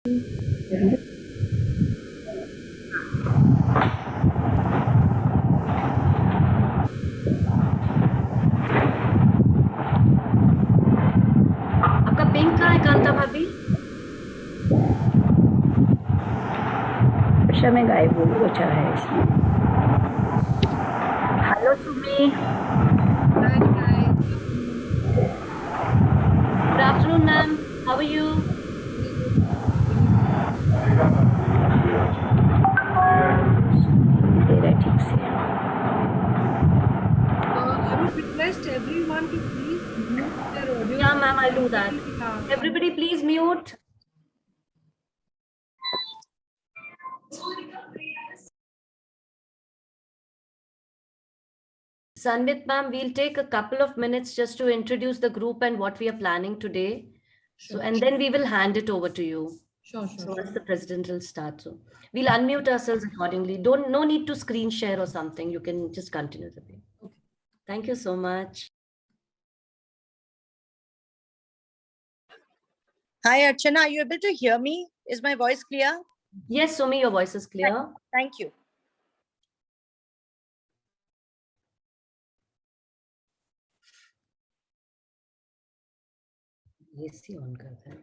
आपका पिंक कहाँ है कांता भाभी? वर्षा में गायब हो अच्छा है इसमें। Hello Sumi, good afternoon ma'am, how are you? दे रहा है ठीक से। I would request everyone to please mute their audio. Yeah, ma'am, I'll do that. Everybody, please mute. Sanvit ma'am, we'll take a couple of minutes just to introduce the group and what we are planning today. Sure. So, and then we will hand it over to you. Sure. So once the president will start, so we'll unmute ourselves accordingly. No need to screen share or something. You can just continue the thing. Okay. Thank you so much. Hi, Archana. Are you able to hear me? Is my voice clear? Yes, Sumi, your voice is clear. Thank you. AC on करते हैं.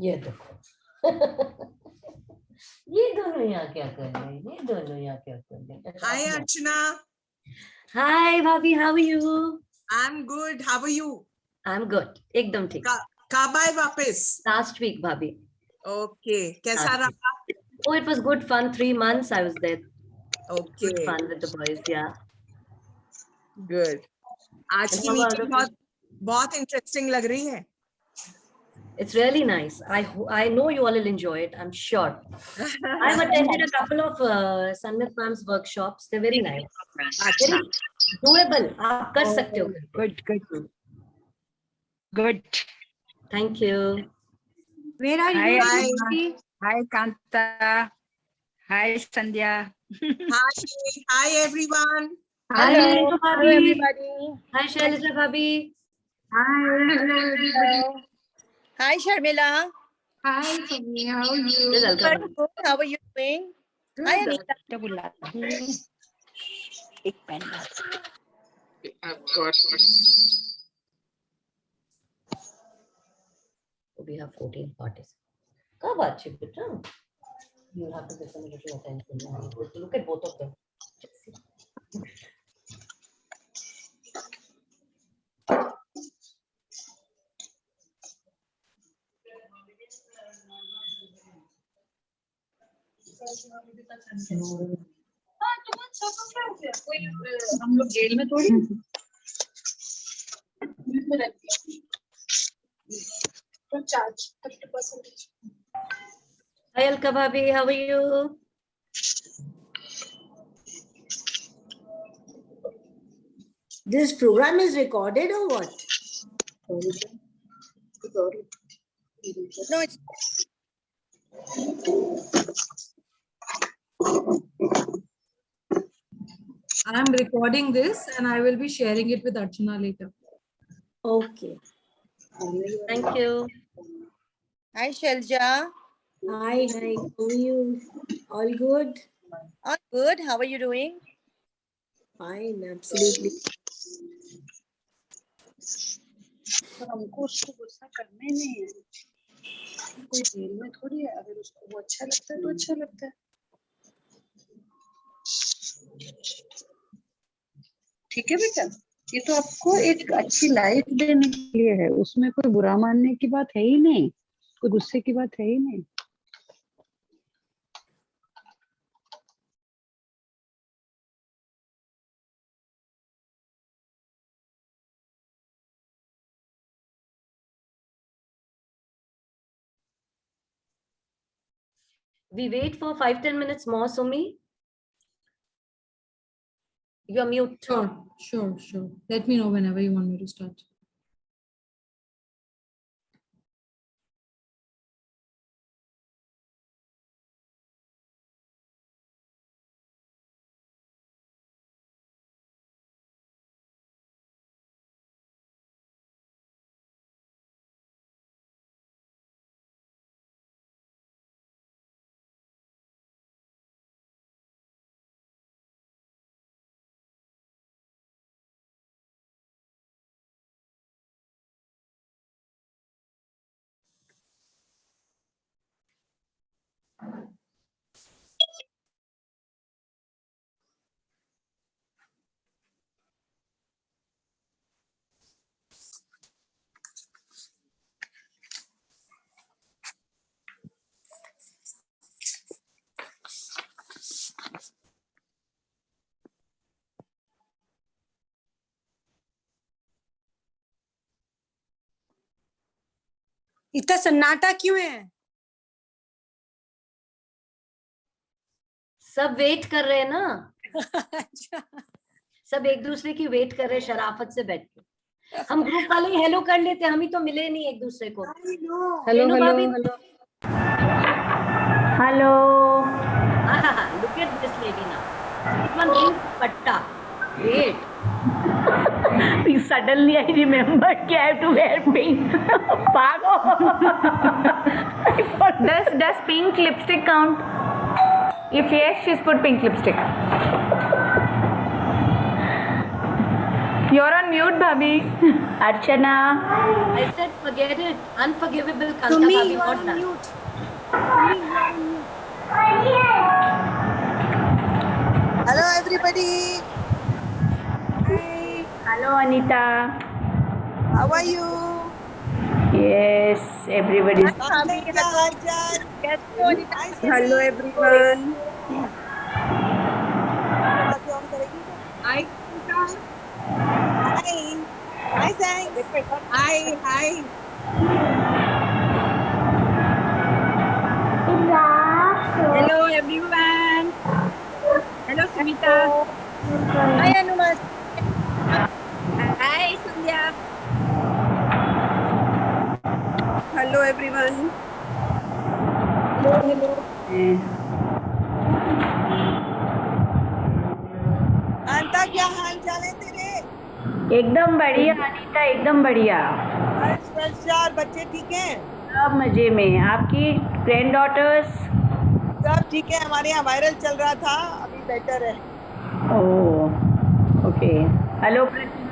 ये देखो ये दोनों यहाँ क्या कर रहे हैं? ये दोनों यहाँ क्या कर रहे हैं? Hi Archana. Hi Bhabhi, how are you? I'm good. How are you? I'm good. एकदम ठीक. कब आए वापस? Last week, Bhabhi. Okay. कैसा Last रहा? Oh, it was good fun. 3 months I was there. Okay. Good fun with the boys. Yeah. Good. आज And की how about meeting the- बहुत इंटरेस्टिंग लग रही है. It's really nice. I know you all will enjoy it. I'm sure. I've attended a couple of Sanvit ma'am's workshops. They're very nice. अच्छा. Very doable. आप कर सकते हो. Good. Thank you. Where are Hi, you? Hi. Hi, Kanta. Hi, Sandhya. Hi everyone. Hi, Hello. Neetu Hello, Bhabhi. everybody. Hi, Shailja Bhabhi. Hello, everybody. Hi, Sharmila. Hi, Sami. How are you? Welcome. Good. How are you doing? Hi, Anita. क्या बुला रही है? एक pen We have 14 parties. कब अच्छी बेटा? You have to give them a little attention. Look at both of them. हम लोग जेल में थोड़ी charge 30%. Hi, Alka Bhabhi. How are you? This program is recorded or what? No, it's I am recording this and I will be sharing it with Archana later. Okay. Thank you. Hi, Shelja. Hi, how are you? All good? All good. How are you doing? Fine, absolutely. हमको उसको गुस्सा करने नहीं है. कोई jail में थोड़ी है. अगर उसको वो अच्छा लगता है तो अच्छा लगता है. ठीक है बेटा. ये तो आपको एक अच्छी लाइफ देने के लिए है. उसमें कोई बुरा मानने की बात है ही नहीं. कोई गुस्से की बात है ही नहीं. We wait for 5-10 minutes more, Sumi. You're mute. Sure. Let me know whenever you want me to start. इतना सन्नाटा क्यों है? सब वेट कर रहे हैं ना, अच्छा, सब एक दूसरे की वेट कर रहे हैं शराफत से बैठ के। हम ग्रुप वाले हेलो कर लेते, हम ही तो मिले नहीं एक दूसरे को। हेलो रेनू हेलो भाभी, hello Hello. look at this lady now. This one brings patta. Wait. Suddenly I remembered I have to wear pink. Pago. Does pink lipstick count? If yes, she's put pink lipstick. You're on mute, Bhabhi. Archana. I said forget it. Unforgivable Kanta Sumi, Bhabhi, you are not on done. mute. Sumi, you are on mute. Hello, everybody. Hi. Hello, Anita. How are you? Yes, everybody's. Hello, everyone. Hi. Hi, thanks. Hi. Hello, everyone. Hello, Smita. Hi, Anumas. Hi, Sandhya. Hello, everyone. अंता क्या हाल चाल है तेरे? एकदम बढ़िया अनीता, एकदम बढ़िया। यार बच्चे ठीक हैं? सब मजे में। आपकी ग्रैंड डॉटर्स? सब ठीक है, हमारे यहाँ वायरल चल रहा था, अभी बेटर है। Oh, okay. Hello Pratima.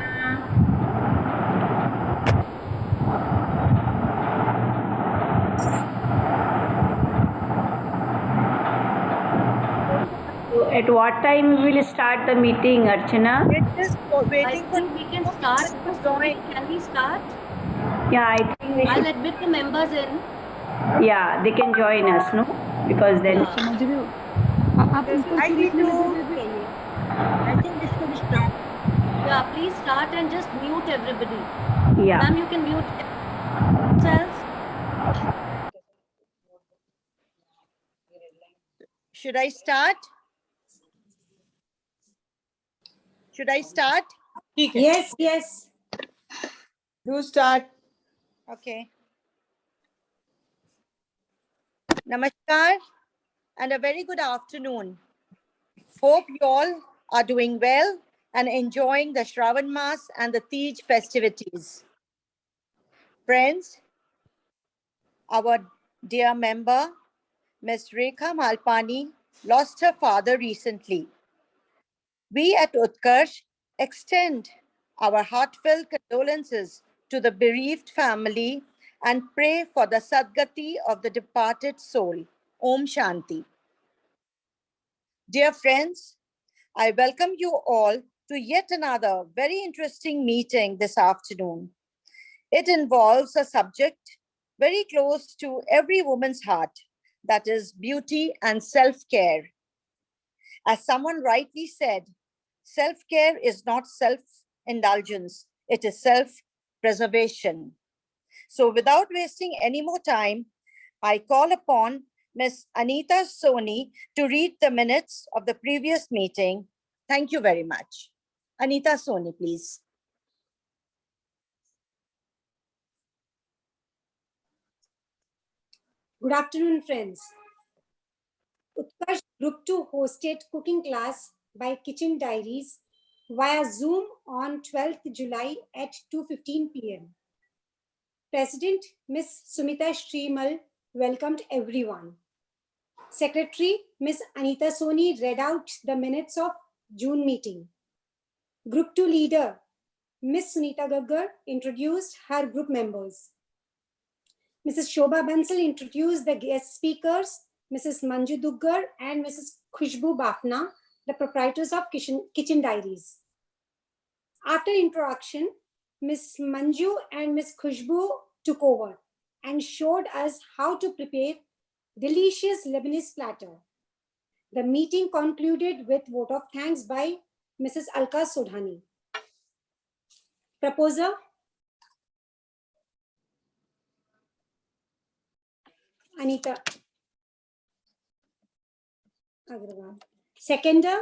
So at what time we will start the meeting, Archana? We're just I waiting for think we can start. Can we start? Yeah, I think we I'll should. admit the members in. Yeah, they can join us, no? Because then. Yeah. समझ रहे हो आप ऊपर I फिर need इतने to- लगे थे। I think this should start. Yeah, please start and just mute everybody. Yeah. Ma'am, you can mute yourself. Should I start? Should I start? Yes. Do start. Okay. Namaskar and a very good afternoon. Hope you all are doing well and enjoying the Shravan Mas and the Tej festivities. Friends, our dear member, Ms. Rekha Malpani, lost her father recently. We at Utkarsh extend our heartfelt condolences to the bereaved family and pray for the Sadgati of the departed soul. Om Shanti. Dear friends, I welcome you all to yet another very interesting meeting this afternoon. It involves a subject very close to every woman's heart, that is beauty and self-care. As someone rightly said, self-care is not self-indulgence, it is self-preservation. So without wasting any more time, I call upon Ms. Anita Soni to read the minutes of the previous meeting Thank you very much. Anita Soni, please. Good afternoon, friends. Utkarsh Group 2 hosted cooking class by Kitchen Diaries via Zoom on 12th July at 2:15 p.m. President Ms. Sumita Shrimal welcomed everyone. Secretary Ms. Anita Soni read out the minutes of June meeting. Group 2 leader Ms. Sunita Gaggar introduced her group members. Mrs. Shobha Bansal introduced the guest speakers, Mrs. Manju Duggar and Mrs. Khushbu Bafna, the proprietors of Kitchen Diaries. After introduction, Ms. Manju and Ms. Khushbu took over and showed us how to prepare delicious Lebanese platter. The meeting concluded with vote of thanks by Mrs. Alka Sodhani. Proposer, Anita Agrawal. Seconder,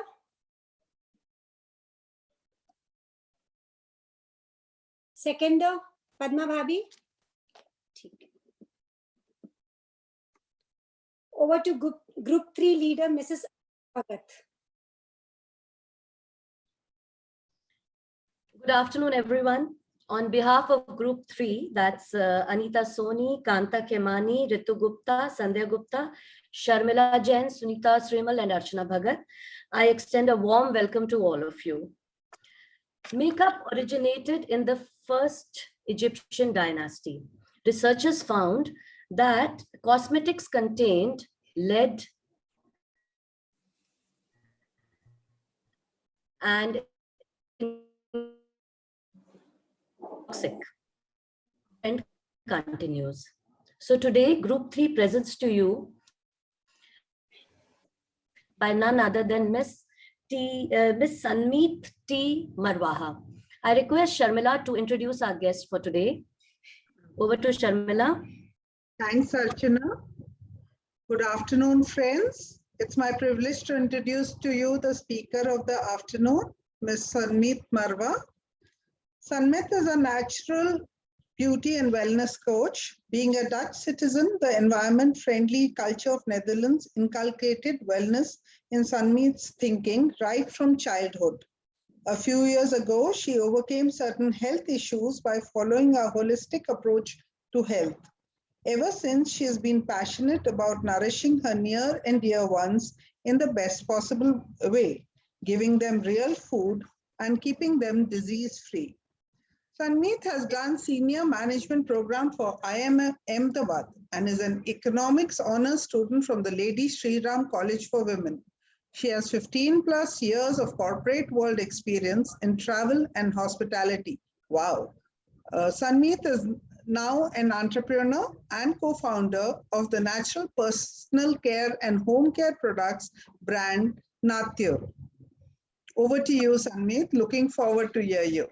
Padma Bhabhi. Over to group 3 leader, Mrs. Bhagat. Good afternoon, everyone. On behalf of Group 3, that's Anita Soni, Kanta Kemani, Ritu Gupta, Sandhya Gupta, Sharmila Jain, Sunita Srimal, and Archana Bhagat, I extend a warm welcome to all of you. Makeup originated in the first Egyptian dynasty. Researchers found that cosmetics contained lead and toxic, and continues. So today, Group 3 presents to you by none other than Miss Sanmeet T. Marwaha. I request Sharmila to introduce our guest for today. Over to Sharmila. Thanks, Archana. Good afternoon, friends. It's my privilege to introduce to you the speaker of the afternoon, Ms. Sanmeet Marwa. Sanmeet is a natural beauty and wellness coach. Being a Dutch citizen, the environment-friendly culture of Netherlands inculcated wellness in Sanmeet's thinking right from childhood. A few years ago, she overcame certain health issues by following a holistic approach to health. Ever since, she has been passionate about nourishing her near and dear ones in the best possible way, giving them real food and keeping them disease-free. Sanmeet has done senior management program for IIM Ahmedabad and is an economics honors student from the Lady Shri Ram College for Women. She has 15 plus years of corporate world experience in travel and hospitality. Wow. Sanmeet is now an entrepreneur and co-founder of the natural personal care and home care products brand Natyur. Over to you, Sanmeet. Looking forward to hear you.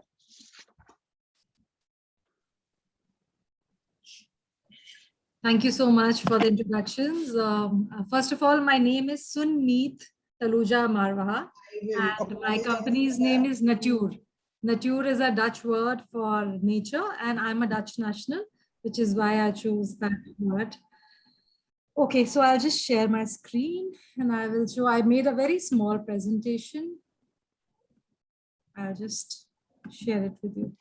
Thank you so much for the introductions. First of all, my name is Sunmeet Taluja Marwaha, and my company's name is Natyur. Nature is a Dutch word for nature, and I'm a Dutch national, which is why I chose that word. Okay, so I'll just share my screen and I will show. I made a very small presentation. I'll just share it with you.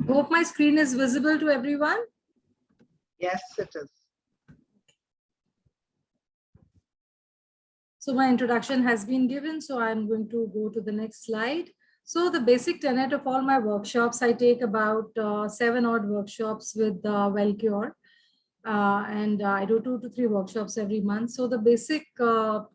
Hope my screen is visible to everyone. Yes, it is. So my introduction has been given, so I'm going to go to the next slide. So the basic tenet of all my workshops, I take about 7 odd workshops with WellCure. And I do 2 to 3 workshops every month. So the basic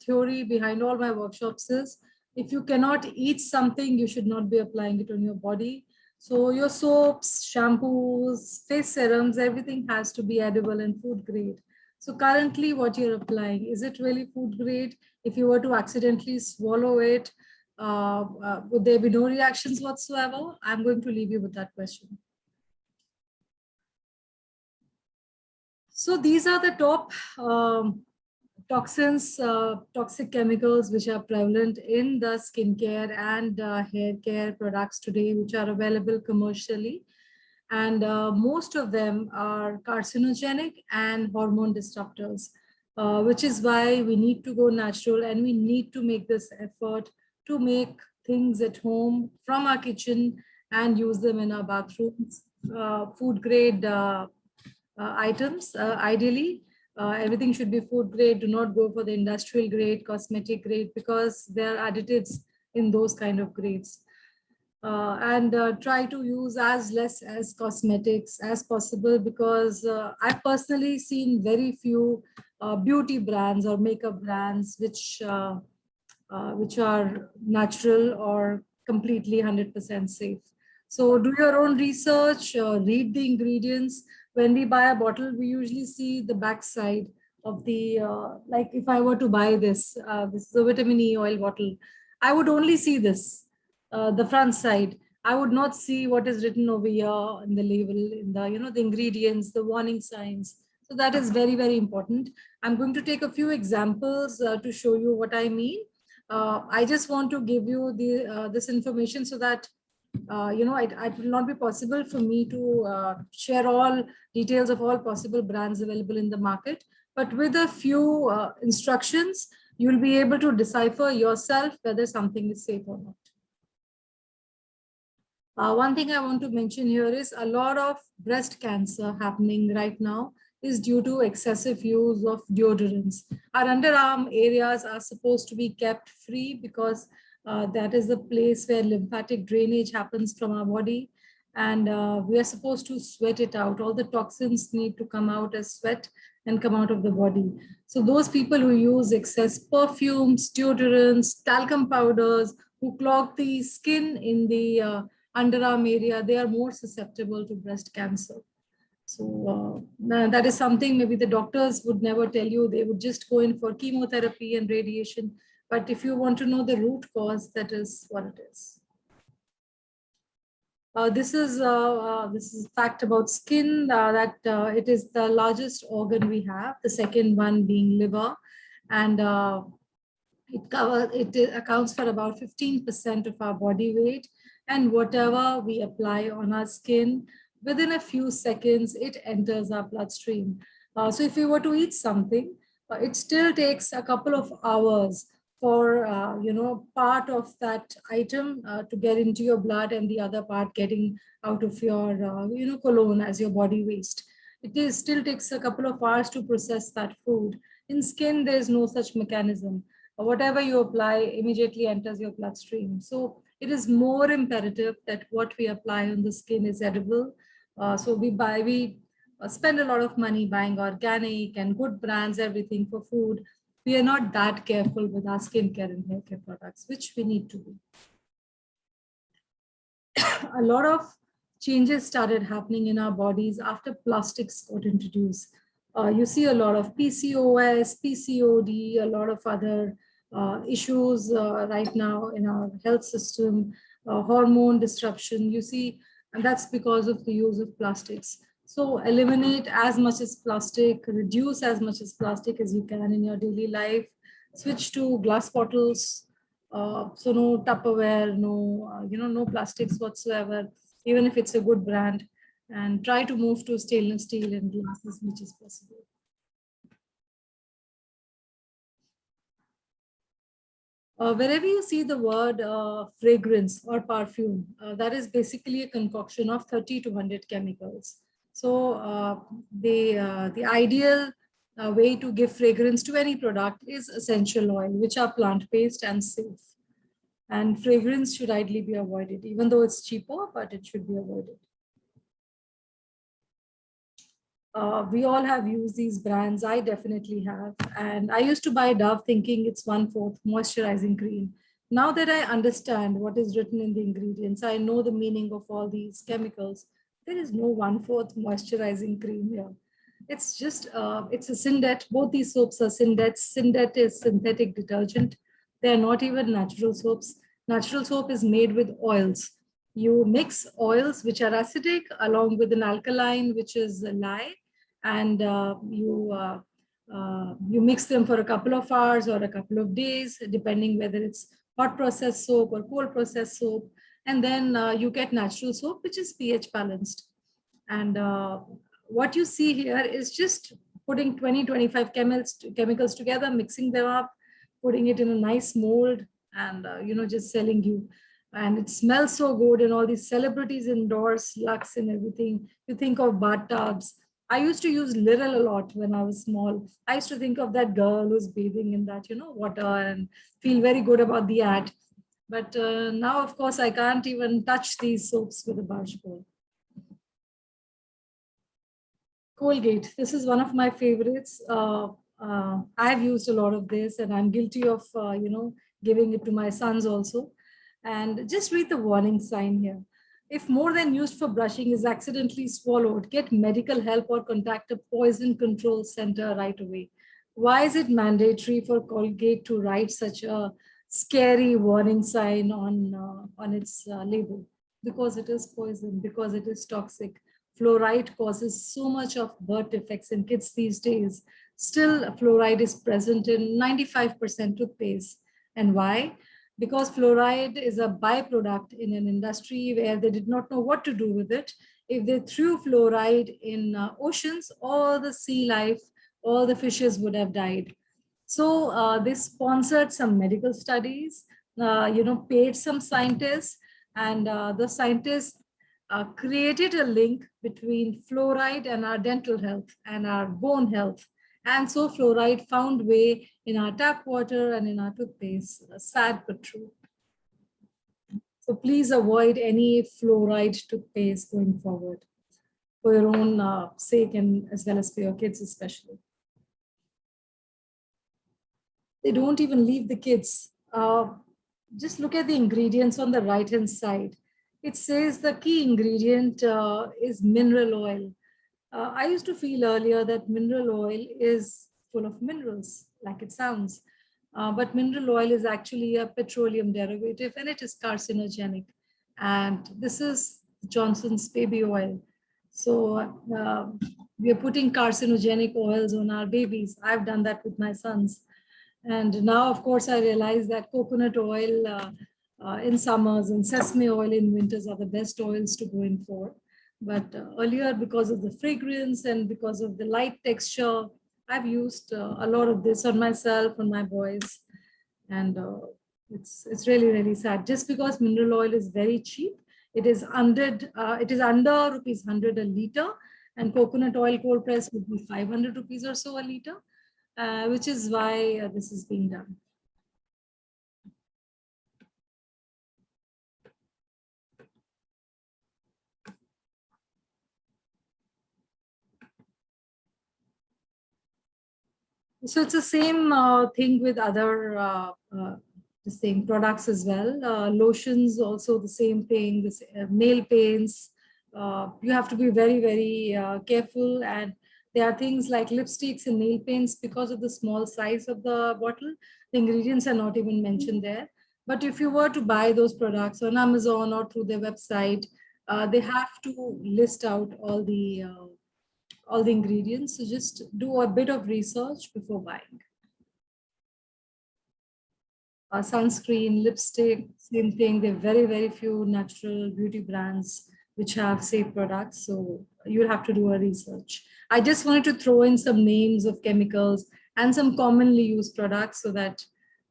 theory behind all my workshops is, if you cannot eat something, you should not be applying it on your body. So your soaps, shampoos, face serums, everything has to be edible and food grade. So currently what you're applying, is it really food grade? If you were to accidentally swallow it, would there be no reactions whatsoever? I'm going to leave you with that question. So these are the top toxins, toxic chemicals which are prevalent in the skincare and hair care products today, which are available commercially. And most of them are carcinogenic and hormone disruptors, which is why we need to go natural, and we need to make this effort to make things at home from our kitchen and use them in our bathrooms. Food grade items, ideally. Everything should be food grade. Do not go for the industrial grade, cosmetic grade, because there are additives in those kind of grades. And try to use as less as cosmetics as possible, because I've personally seen very few beauty brands or makeup brands which are natural or completely 100% safe. So do your own research, read the ingredients. When we buy a bottle, we usually see the back side of the, like if I were to buy this, this is a vitamin E oil bottle, I would only see this, the front side. I would not see what is written over here in the label, in the, the ingredients, the warning signs. So that is very, very important. I'm going to take a few examples to show you what I mean. I just want to give you this information so that it will not be possible for me to share all details of all possible brands available in the market. But with a few instructions, you'll be able to decipher yourself whether something is safe or not. One thing I want to mention here is a lot of breast cancer happening right now is due to excessive use of deodorants. Our underarm areas are supposed to be kept free because that is the place where lymphatic drainage happens from our body. And we are supposed to sweat it out. All the toxins need to come out as sweat and come out of the body. So those people who use excess perfumes, deodorants, talcum powders, who clog the skin in the underarm area, they are more susceptible to breast cancer. So that is something maybe the doctors would never tell you. They would just go in for chemotherapy and radiation. But if you want to know the root cause, that is what it is. This is a fact about skin, that it is the largest organ we have, the second one being liver. And it accounts for about 15% of our body weight. And whatever we apply on our skin, within a few seconds, it enters our bloodstream. So if we were to eat something, it still takes a couple of hours for, part of that item to get into your blood, and the other part getting out of your, colon as your body waste. It still takes a couple of hours to process that food. In skin, there's no such mechanism. Whatever you apply immediately enters your bloodstream. So it is more imperative that what we apply on the skin is edible. So we spend a lot of money buying organic and good brands, everything for food. We are not that careful with our skincare and hair care products, which we need to be. A lot of changes started happening in our bodies after plastics got introduced. You see a lot of PCOS, PCOD, a lot of other issues right now in our health system, hormone disruption, you see, and that's because of the use of plastics. So eliminate as much as plastic, reduce as much as plastic as you can in your daily life, switch to glass bottles, so no Tupperware, no, no plastics whatsoever, even if it's a good brand, and try to move to stainless steel and glass as much as possible. Wherever you see the word fragrance or perfume, that is basically a concoction of 30 to 100 chemicals. So the ideal way to give fragrance to any product is essential oil, which are plant-based and safe. And fragrance should ideally be avoided, even though it's cheaper, but it should be avoided. We all have used these brands. I definitely have. And I used to buy Dove thinking it's 1/4 moisturizing cream. Now that I understand what is written in the ingredients, I know the meaning of all these chemicals. There is no 1/4 moisturizing cream here. It's just, it's a Syndet. Both these soaps are Syndets. Syndet is synthetic detergent. They are not even natural soaps. Natural soap is made with oils. You mix oils which are acidic along with an alkaline, which is lye, and you mix them for a couple of hours or a couple of days, depending whether it's hot processed soap or cold processed soap. And then you get natural soap, which is pH balanced. And what you see here is just putting 20-25 chemicals together, mixing them up, putting it in a nice mold, and just selling you. And it smells so good, and all these celebrities endorse Lux and everything. You think of bathtubs. I used to use Liril a lot when I was small. I used to think of that girl who's bathing in that, water, and feel very good about the ad. But now, of course, I can't even touch these soaps with a barge pole. Colgate. This is one of my favorites. I've used a lot of this, and I'm guilty of, giving it to my sons also. And just read the warning sign here. If more than used for brushing is accidentally swallowed, get medical help or contact a poison control center right away. Why is it mandatory for Colgate to write such a scary warning sign on its label? Because it is poison, because it is toxic. Fluoride causes so much of birth defects in kids these days. Still, fluoride is present in 95% toothpaste. And why? Because fluoride is a byproduct in an industry where they did not know what to do with it. If they threw fluoride in oceans, all the sea life, all the fishes would have died. So they sponsored some medical studies, paid some scientists, and the scientists created a link between fluoride and our dental health and our bone health. And so fluoride found way in our tap water and in our toothpaste. Sad but true. So please avoid any fluoride toothpaste going forward for your own sake, and as well as for your kids especially. They don't even leave the kids. Just look at the ingredients on the right-hand side. It says the key ingredient is mineral oil. I used to feel earlier that mineral oil is full of minerals, like it sounds. But mineral oil is actually a petroleum derivative, and it is carcinogenic. And this is Johnson's baby oil. So we are putting carcinogenic oils on our babies. I've done that with my sons. And now, of course, I realize that coconut oil in summers and sesame oil in winters are the best oils to go in for. But earlier, because of the fragrance and because of the light texture, I've used a lot of this on myself, on my boys. And it's really, really sad. Just because mineral oil is very cheap, it is under rupees 100 a liter, and coconut oil cold press would be 500 rupees or so a liter, which is why this is being done. So it's the same thing with other the same products as well. Lotions also the same thing. This, nail paints. You have to be very, very careful. And there are things like lipsticks and nail paints, because of the small size of the bottle, the ingredients are not even mentioned there. But if you were to buy those products on Amazon or through their website, they have to list out all the ingredients. So just do a bit of research before buying. Sunscreen, lipstick, same thing. There are very, very few natural beauty brands which have safe products. So you'll have to do a research. I just wanted to throw in some names of chemicals and some commonly used products so that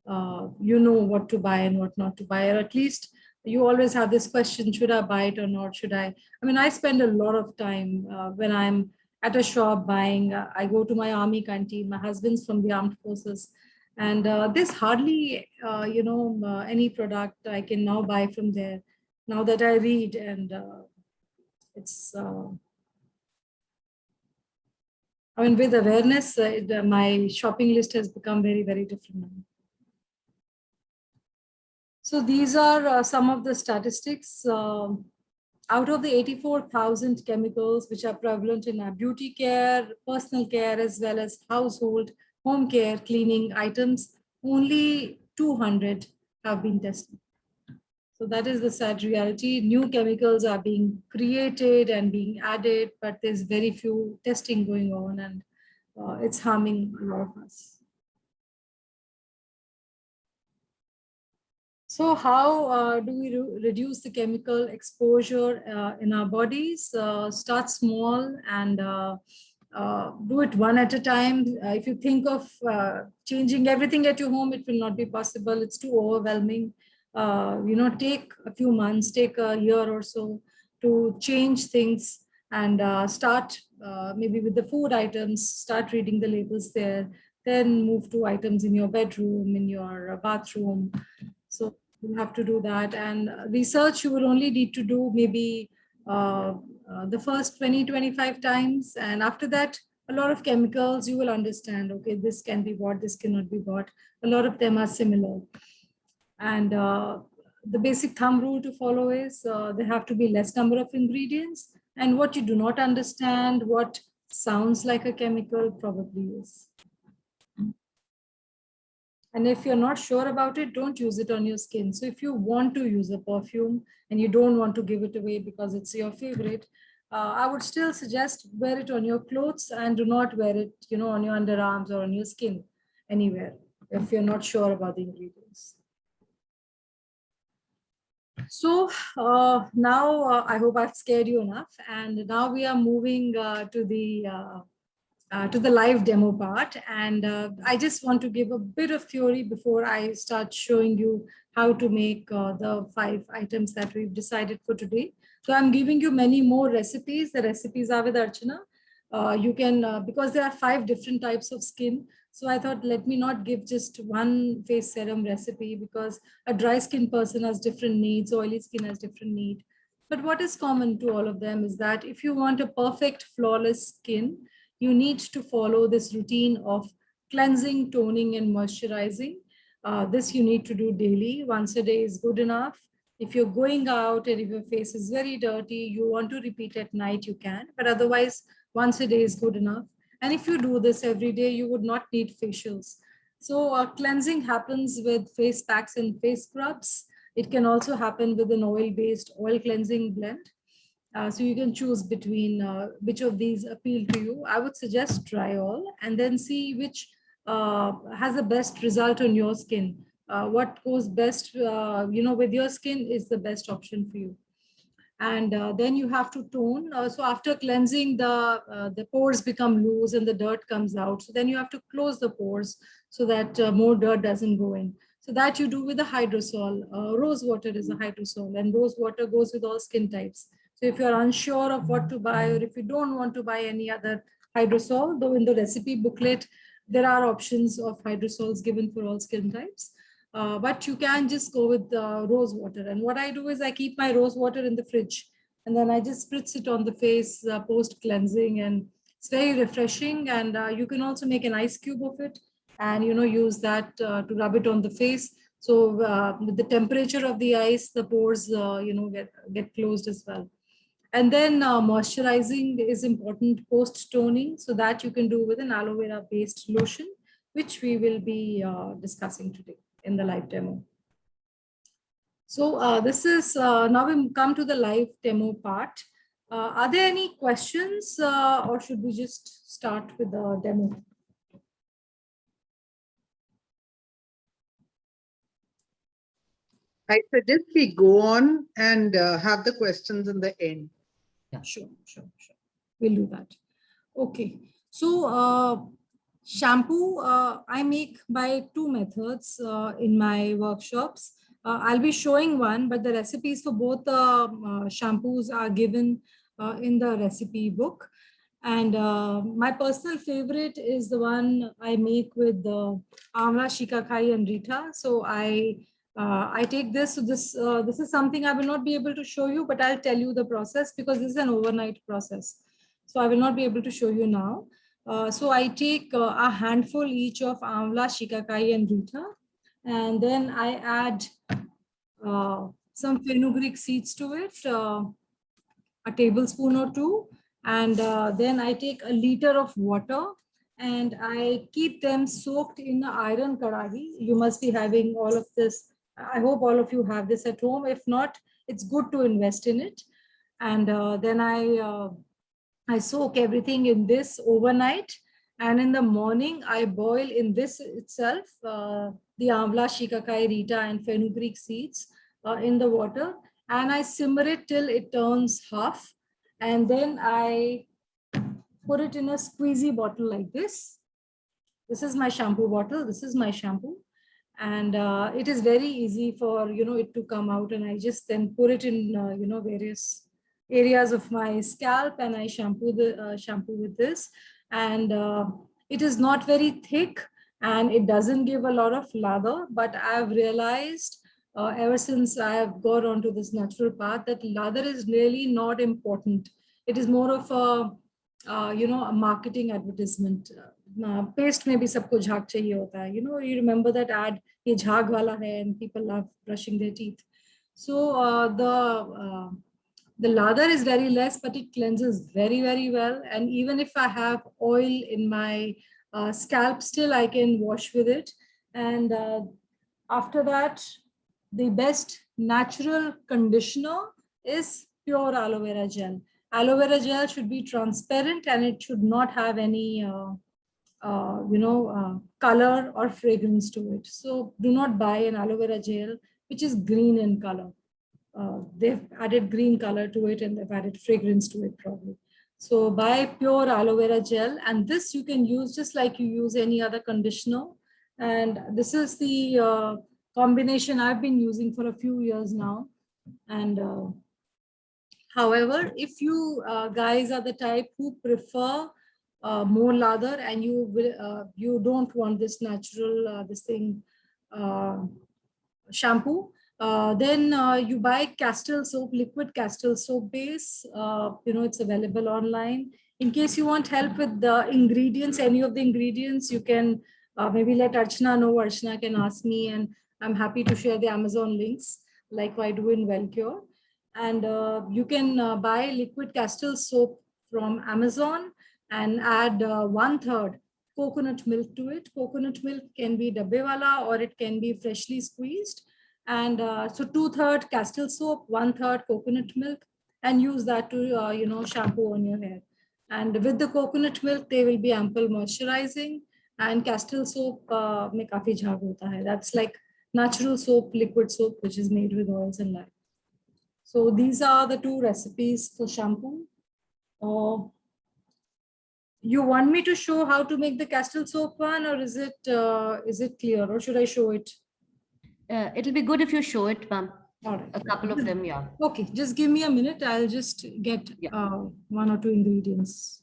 you know what to buy and what not to buy, or at least you always have this question, should I buy it or not? Should I? I mean, I spend a lot of time when I'm at a shop buying. I go to my army canteen. My husband's from the armed forces, and there's hardly, any product I can now buy from there. Now that I read, and it's. I mean, with awareness, my shopping list has become very, very different now. So these are some of the statistics. Out of the 84,000 chemicals which are prevalent in our beauty care, personal care, as well as household, home care, cleaning items, only 200 have been tested. So that is the sad reality. New chemicals are being created and being added, but there's very few testing going on, and it's harming a lot of us. So how do we reduce the chemical exposure in our bodies? Start small and do it one at a time. If you think of changing everything at your home, it will not be possible. It's too overwhelming. Take a few months, take a year or so to change things, and start maybe with the food items, start reading the labels there, then move to items in your bedroom, in your bathroom. So you have to do that, and research you will only need to do maybe the first 20-25 times, and after that a lot of chemicals you will understand, okay, this can be bought, this cannot be bought. A lot of them are similar, and the basic thumb rule to follow is there have to be less number of ingredients, and what you do not understand, what sounds like a chemical, probably is. And if you're not sure about it, don't use it on your skin. So if you want to use a perfume and you don't want to give it away because it's your favorite, I would still suggest wear it on your clothes and do not wear it, on your underarms or on your skin anywhere if you're not sure about the ingredients. So now I hope I've scared you enough. And now we are moving to the live demo part, and I just want to give a bit of theory before I start showing you how to make the 5 items that we've decided for today. So I'm giving you many more recipes. The recipes are with Archana. You can, because there are 5 different types of skin, so I thought let me not give just one face serum recipe, because a dry skin person has different needs, oily skin has different need. But what is common to all of them is that if you want a perfect flawless skin, you need to follow this routine of cleansing, toning, and moisturizing. This you need to do daily. Once a day is good enough. If you're going out and if your face is very dirty, you want to repeat at night, you can. But otherwise, once a day is good enough. And if you do this every day, you would not need facials. So cleansing happens with face packs and face scrubs. It can also happen with an oil-based oil cleansing blend. So you can choose between which of these appeal to you. I would suggest try all and then see which has the best result on your skin. What goes best, with your skin is the best option for you. And then you have to tone. So after cleansing, the pores become loose and the dirt comes out. So then you have to close the pores so that more dirt doesn't go in. So that you do with a hydrosol. Rose water is a hydrosol, and rose water goes with all skin types. So if you're unsure of what to buy, or if you don't want to buy any other hydrosol, though in the recipe booklet, there are options of hydrosols given for all skin types. But you can just go with rose water. And what I do is I keep my rose water in the fridge, and then I just spritz it on the face post cleansing, and it's very refreshing. And you can also make an ice cube of it and use that to rub it on the face. So with the temperature of the ice, the pores get closed as well. And then moisturizing is important post toning, so that you can do with an aloe vera based lotion, which we will be discussing today in the live demo. So this is, now we come to the live demo part. Are there any questions or should we just start with the demo? I suggest we go on and have the questions in the end. Yeah, sure. We'll do that. Okay. So Shampoo, I make by two methods in my workshops. I'll be showing one, but the recipes for both shampoos are given in the recipe book. And my personal favorite is the one I make with the Amla, Shikakai, and Rita. So I take this. So this is something I will not be able to show you, but I'll tell you the process because this is an overnight process. So I will not be able to show you now. So I take a handful each of Amla, Shikakai, and Rita, and then I add some fenugreek seeds to it, a tablespoon or two, and then I take a liter of water and I keep them soaked in the iron kadahi. You must be having all of this. I hope all of you have this at home. If not, it's good to invest in it. And then I soak everything in this overnight, and in the morning I boil in this itself the amla, shikakai, rita, and fenugreek seeds in the water, and I simmer it till it turns half, and then I put it in a squeezy bottle like this. This is my shampoo bottle. This is my shampoo, and it is very easy for it to come out, and I just then put it in various areas of my scalp, and I shampoo the shampoo with this, and it is not very thick and it doesn't give a lot of lather, but I've realized ever since I have got onto this natural path that lather is really not important. It is more of a marketing advertisement. Paste में भी सबको झाग चाहिए होता है. You remember that ad, ये झाग वाला है, and people love brushing their teeth. So the lather is very less, but it cleanses very, very well. And even if I have oil in my scalp, still I can wash with it. And after that, the best natural conditioner is pure aloe vera gel. Aloe vera gel should be transparent and it should not have any color or fragrance to it. So do not buy an aloe vera gel which is green in color. They've added green color to it and they've added fragrance to it probably. So buy pure aloe vera gel, and this you can use just like you use any other conditioner. And this is the combination I've been using for a few years now. And however, if you guys are the type who prefer more lather and you don't want this natural shampoo, then you buy Castile soap, liquid Castile soap base. It's available online. In case you want help with the ingredients, any of the ingredients, you can maybe let Archana know. Archana can ask me, and I'm happy to share the Amazon links like I do in WellCure. And you can buy liquid Castile soap from Amazon and add 1/3 coconut milk to it. Coconut milk can be dabbe wala or it can be freshly squeezed. And so 2/3 Castile soap, 1/3 coconut milk, and use that to shampoo on your hair. And with the coconut milk, there will be ample moisturizing. And Castile soap mein kafi jhaag hota hai. That's like natural soap, liquid soap, which is made with oils and lye. So these are the two recipes for shampoo. You want me to show how to make the Castile soap one, or is it clear, or should I show it? It'll be good if you show it, ma'am. All right. A couple of them, yeah. Okay, just give me a minute. I'll just get one or two ingredients.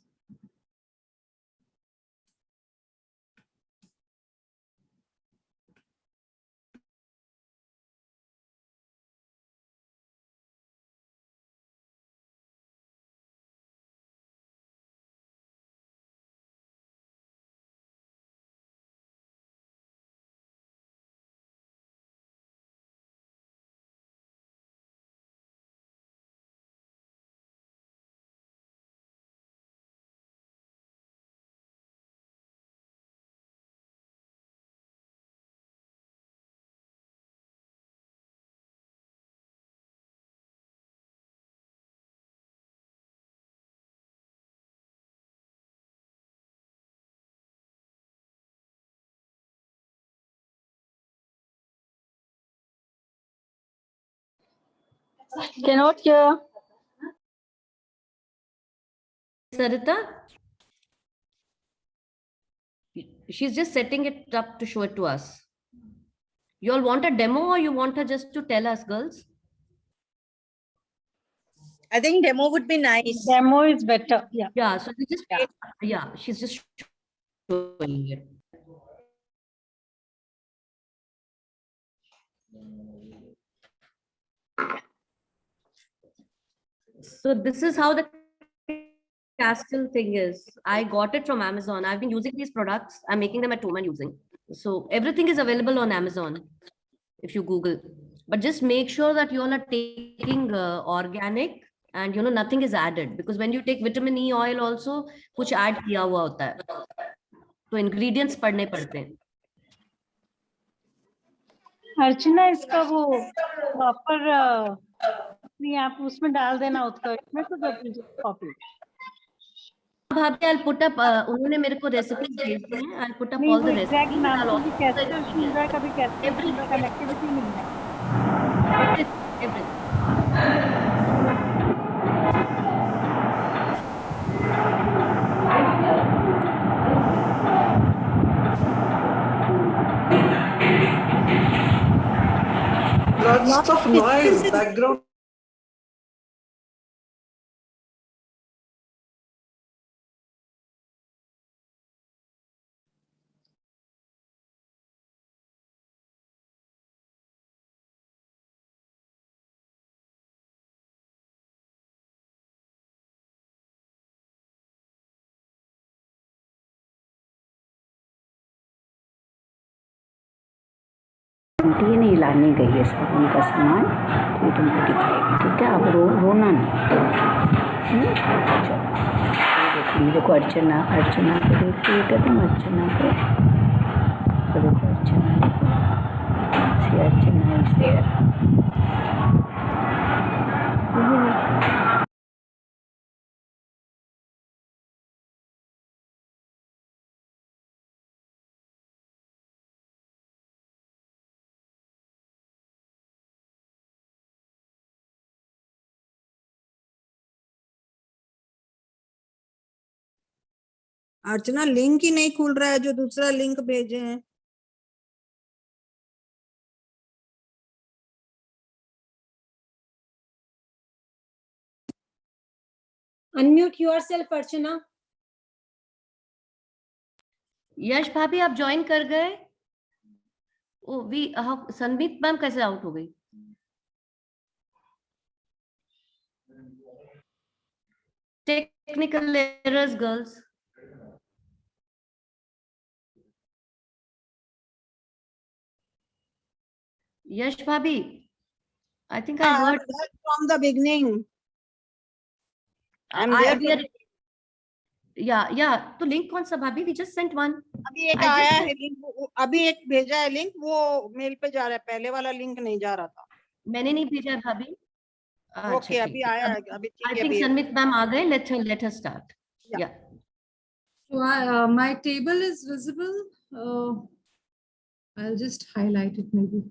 Cannot hear. Sarita? She's just setting it up to show it to us. You all want a demo or you want her just to tell us, girls? I think demo would be nice. Demo is better. Yeah. Yeah, so we just, yeah, she's just showing it. So this is how the Castle thing is. I got it from Amazon. I've been using these products. I'm making them at home and using. So everything is available on Amazon if you Google. But just make sure that you all are taking organic and nothing is added, because when you take vitamin E oil also कुछ add किया हुआ होता है. तो ingredients पढ़ने पड़ते हैं. अर्चना इसका वो प्रॉपर नहीं आप उसमें डाल देना उत्कर्ष में तो कॉपी. भाभी I'll put up उन्होंने मेरे को रेसिपीज भेजी हैं. I'll put up all the recipes. नाम तो भी कैसे सुन रहा है कभी कैसे सुन रहा कनेक्टिविटी नहीं है. Lots of noise, background. ये नहीं लाने गई है सब उनका सामान, तो ये तुमको दिखाएगी. ठीक है, अब रोना नहीं. देखो अर्चना को देखिएगा तुम. अर्चना को देखो, अर्चना देखो. सी अर्चना इज देयर. अर्चना लिंक ही नहीं खुल रहा है जो दूसरा लिंक भेजे हैं. Unmute yourself, Archana. यश भाभी आप ज्वाइन कर गए? ओ संदीप मैम कैसे आउट हो गई? Technical errors, girls. Yash Bhabhi, I think I heard from the beginning. Yeah. तो link कौन सा भाभी? We just sent one. अभी एक आया है लिंक, अभी एक भेजा है लिंक, वो मेल पे जा रहा है. पहले वाला लिंक नहीं जा रहा था. मैंने नहीं भेजा भाभी. ओके, अभी आया है. अभी ठीक है. I think Sanmit ma'am आ गए. Let her start. Yeah. So my table is visible. I'll just highlight it maybe.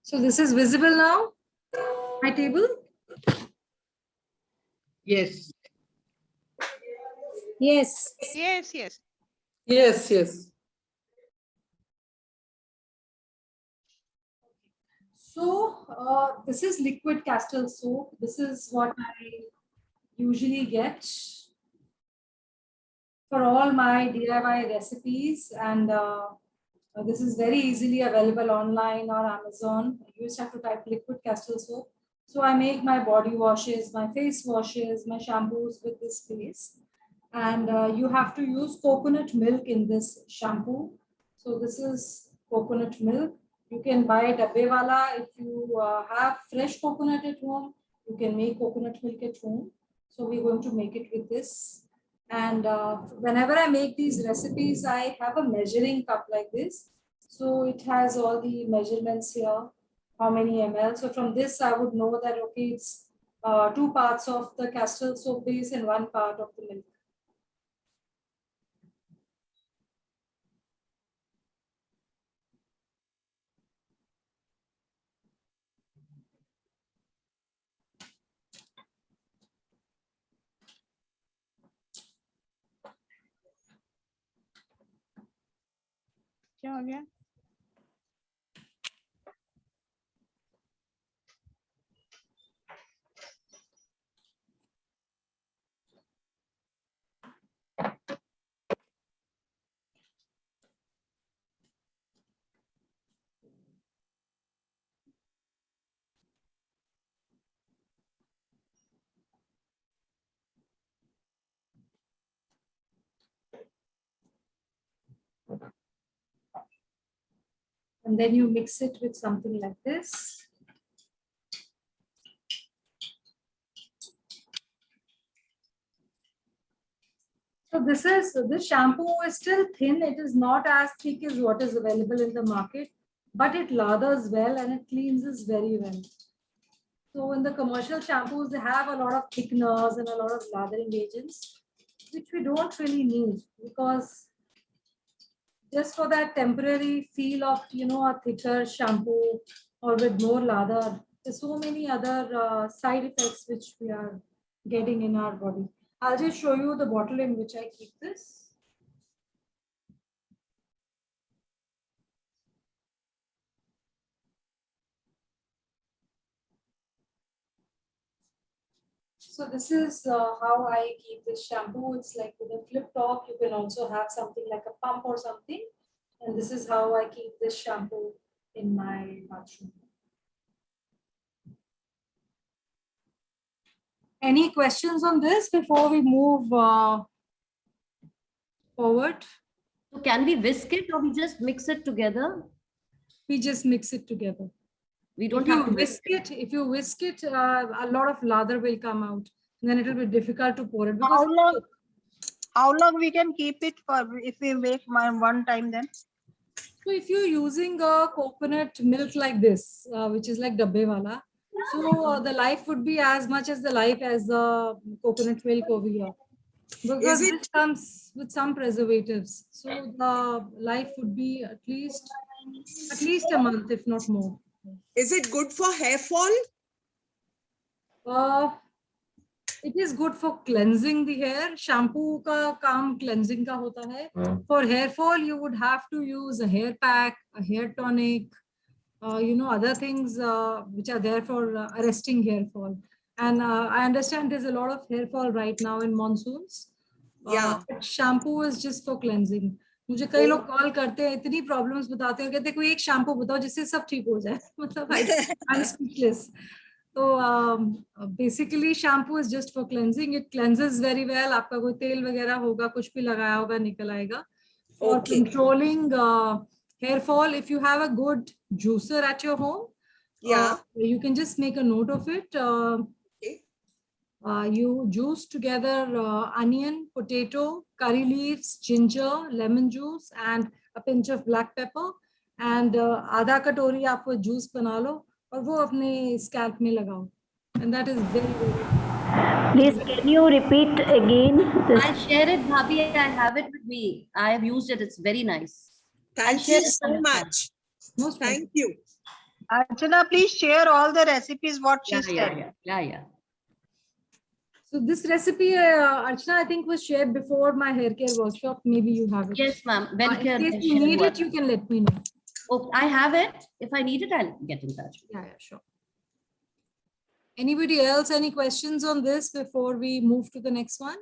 So this is visible now, my table? Yes. Yes. Yes, yes. Yes, yes. So this is liquid castor soap. This is what I usually get for all my DIY recipes, and this is very easily available online or Amazon. You just have to type liquid castor soap. So I make my body washes, my face washes, my shampoos with this base. And you have to use coconut milk in this shampoo. So this is coconut milk. You can buy dabbe wala. If you have fresh coconut at home, you can make coconut milk at home. So we're going to make it with this. And whenever I make these recipes, I have a measuring cup like this. So it has all the measurements here, how many ml. So from this, I would know that, okay, it's 2 parts of the castor soap base and 1 part of the milk. क्या हो गया? And then you mix it with something like this. So this shampoo is still thin. It is not as thick as what is available in the market, but it lathers well and it cleanses very well. So in the commercial shampoos, they have a lot of thickeners and a lot of lathering agents, which we don't really need, because just for that temporary feel of, a thicker shampoo or with more lather, there's so many other side effects which we are getting in our body. I'll just show you the bottle in which I keep this. So this is how I keep this shampoo. It's like with a flip top. You can also have something like a pump or something. And this is how I keep this shampoo in my bathroom. Any questions on this before we move forward? So can we whisk it or we just mix it together? We just mix it together. We don't If you have to whisk it. If you whisk it, a lot of lather will come out. And then it will be difficult to pour it. Because how long we can keep it for if we make one time then? So if you're using a coconut milk like this, which is like dabbe wala, so the life would be as much as the life as the coconut milk over here. Because this comes with some preservatives. So the life would be at least a month, if not more. Is it good for hair fall? It is good for cleansing the hair. Shampoo ka kaam cleansing ka hota hai. For hair fall, you would have to use a hair pack, a hair tonic, other things which are there for arresting hair fall. And I understand there's a lot of hair fall right now in monsoons. But shampoo is just for cleansing. मुझे कई लोग call करते हैं, इतनी problems बताते हैं, कहते हैं कोई एक शैम्पू बताओ जिससे सब ठीक हो जाए. मतलब I'm speechless. So basically shampoo is just for cleansing. It cleanses very well. आपका कोई तेल वगैरह होगा, कुछ भी लगाया होगा, निकल आएगा. For controlling hair fall, if you have a good juicer at your home, you can just make a note of it. You juice together onion, potato, curry leaves, ginger, lemon juice, and a pinch of black pepper. And आधा कटोरी आप वो juice बना लो और वो अपने scalp में लगाओ. And that is very, very. Please, can you repeat again? I'll share it, Bhabhi. I have it with me. I have used it. It's very nice. Thank you so much. Thank you. Archana, please share all the recipes what she said. Yeah. So this recipe, Archana, I think was shared before my hair care workshop. Maybe you have it. Yes, ma'am. In case you need it, you can let me know. Oh, I have it. If I need it, I'll get in touch. Yeah, sure. Anybody else, any questions on this before we move to the next one?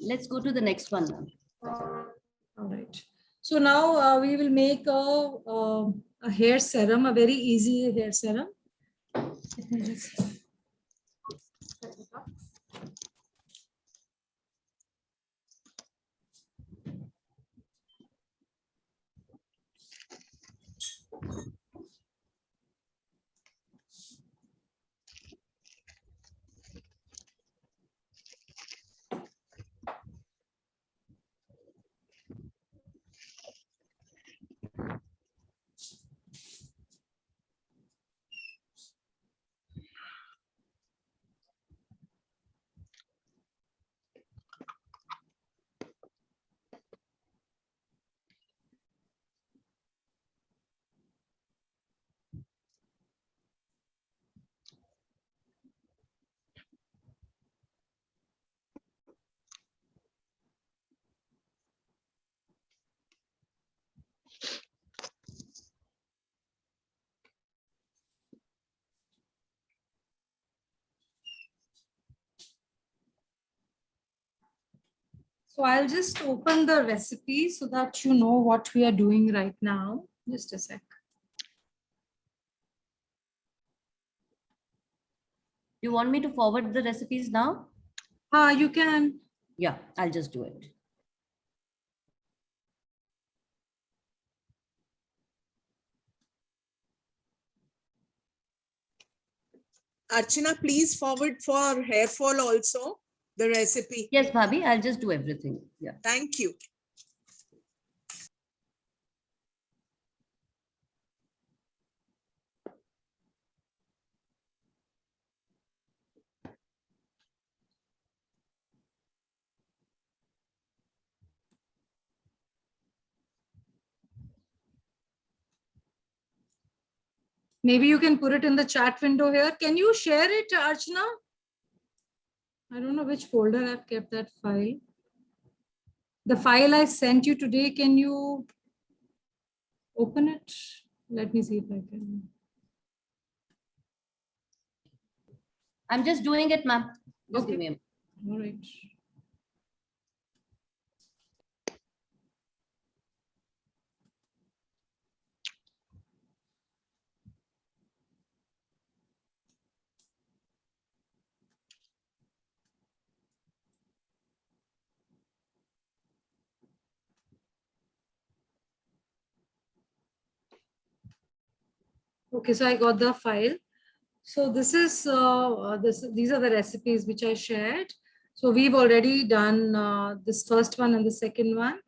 Let's go to the next one now. All right. So now we will make a hair serum, a very easy hair serum. Let me just set it up. So I'll just open the recipe so that you know what we are doing right now. Just a sec. You want me to forward the recipes now? You can. Yeah, I'll just do it. Archana, please forward for hair fall also the recipe. Yes, Bhabhi, I'll just do everything. Yeah. Thank you. Maybe you can put it in the chat window here. Can you share it, Archana? I don't know which folder I've kept that file. The file I sent you today, can you open it? Let me see if I can. I'm just doing it, ma'am. Just Okay. give me a minute. All right. Okay, so I got the file. So this is these are the recipes which I shared. So we've already done this first one and the second one.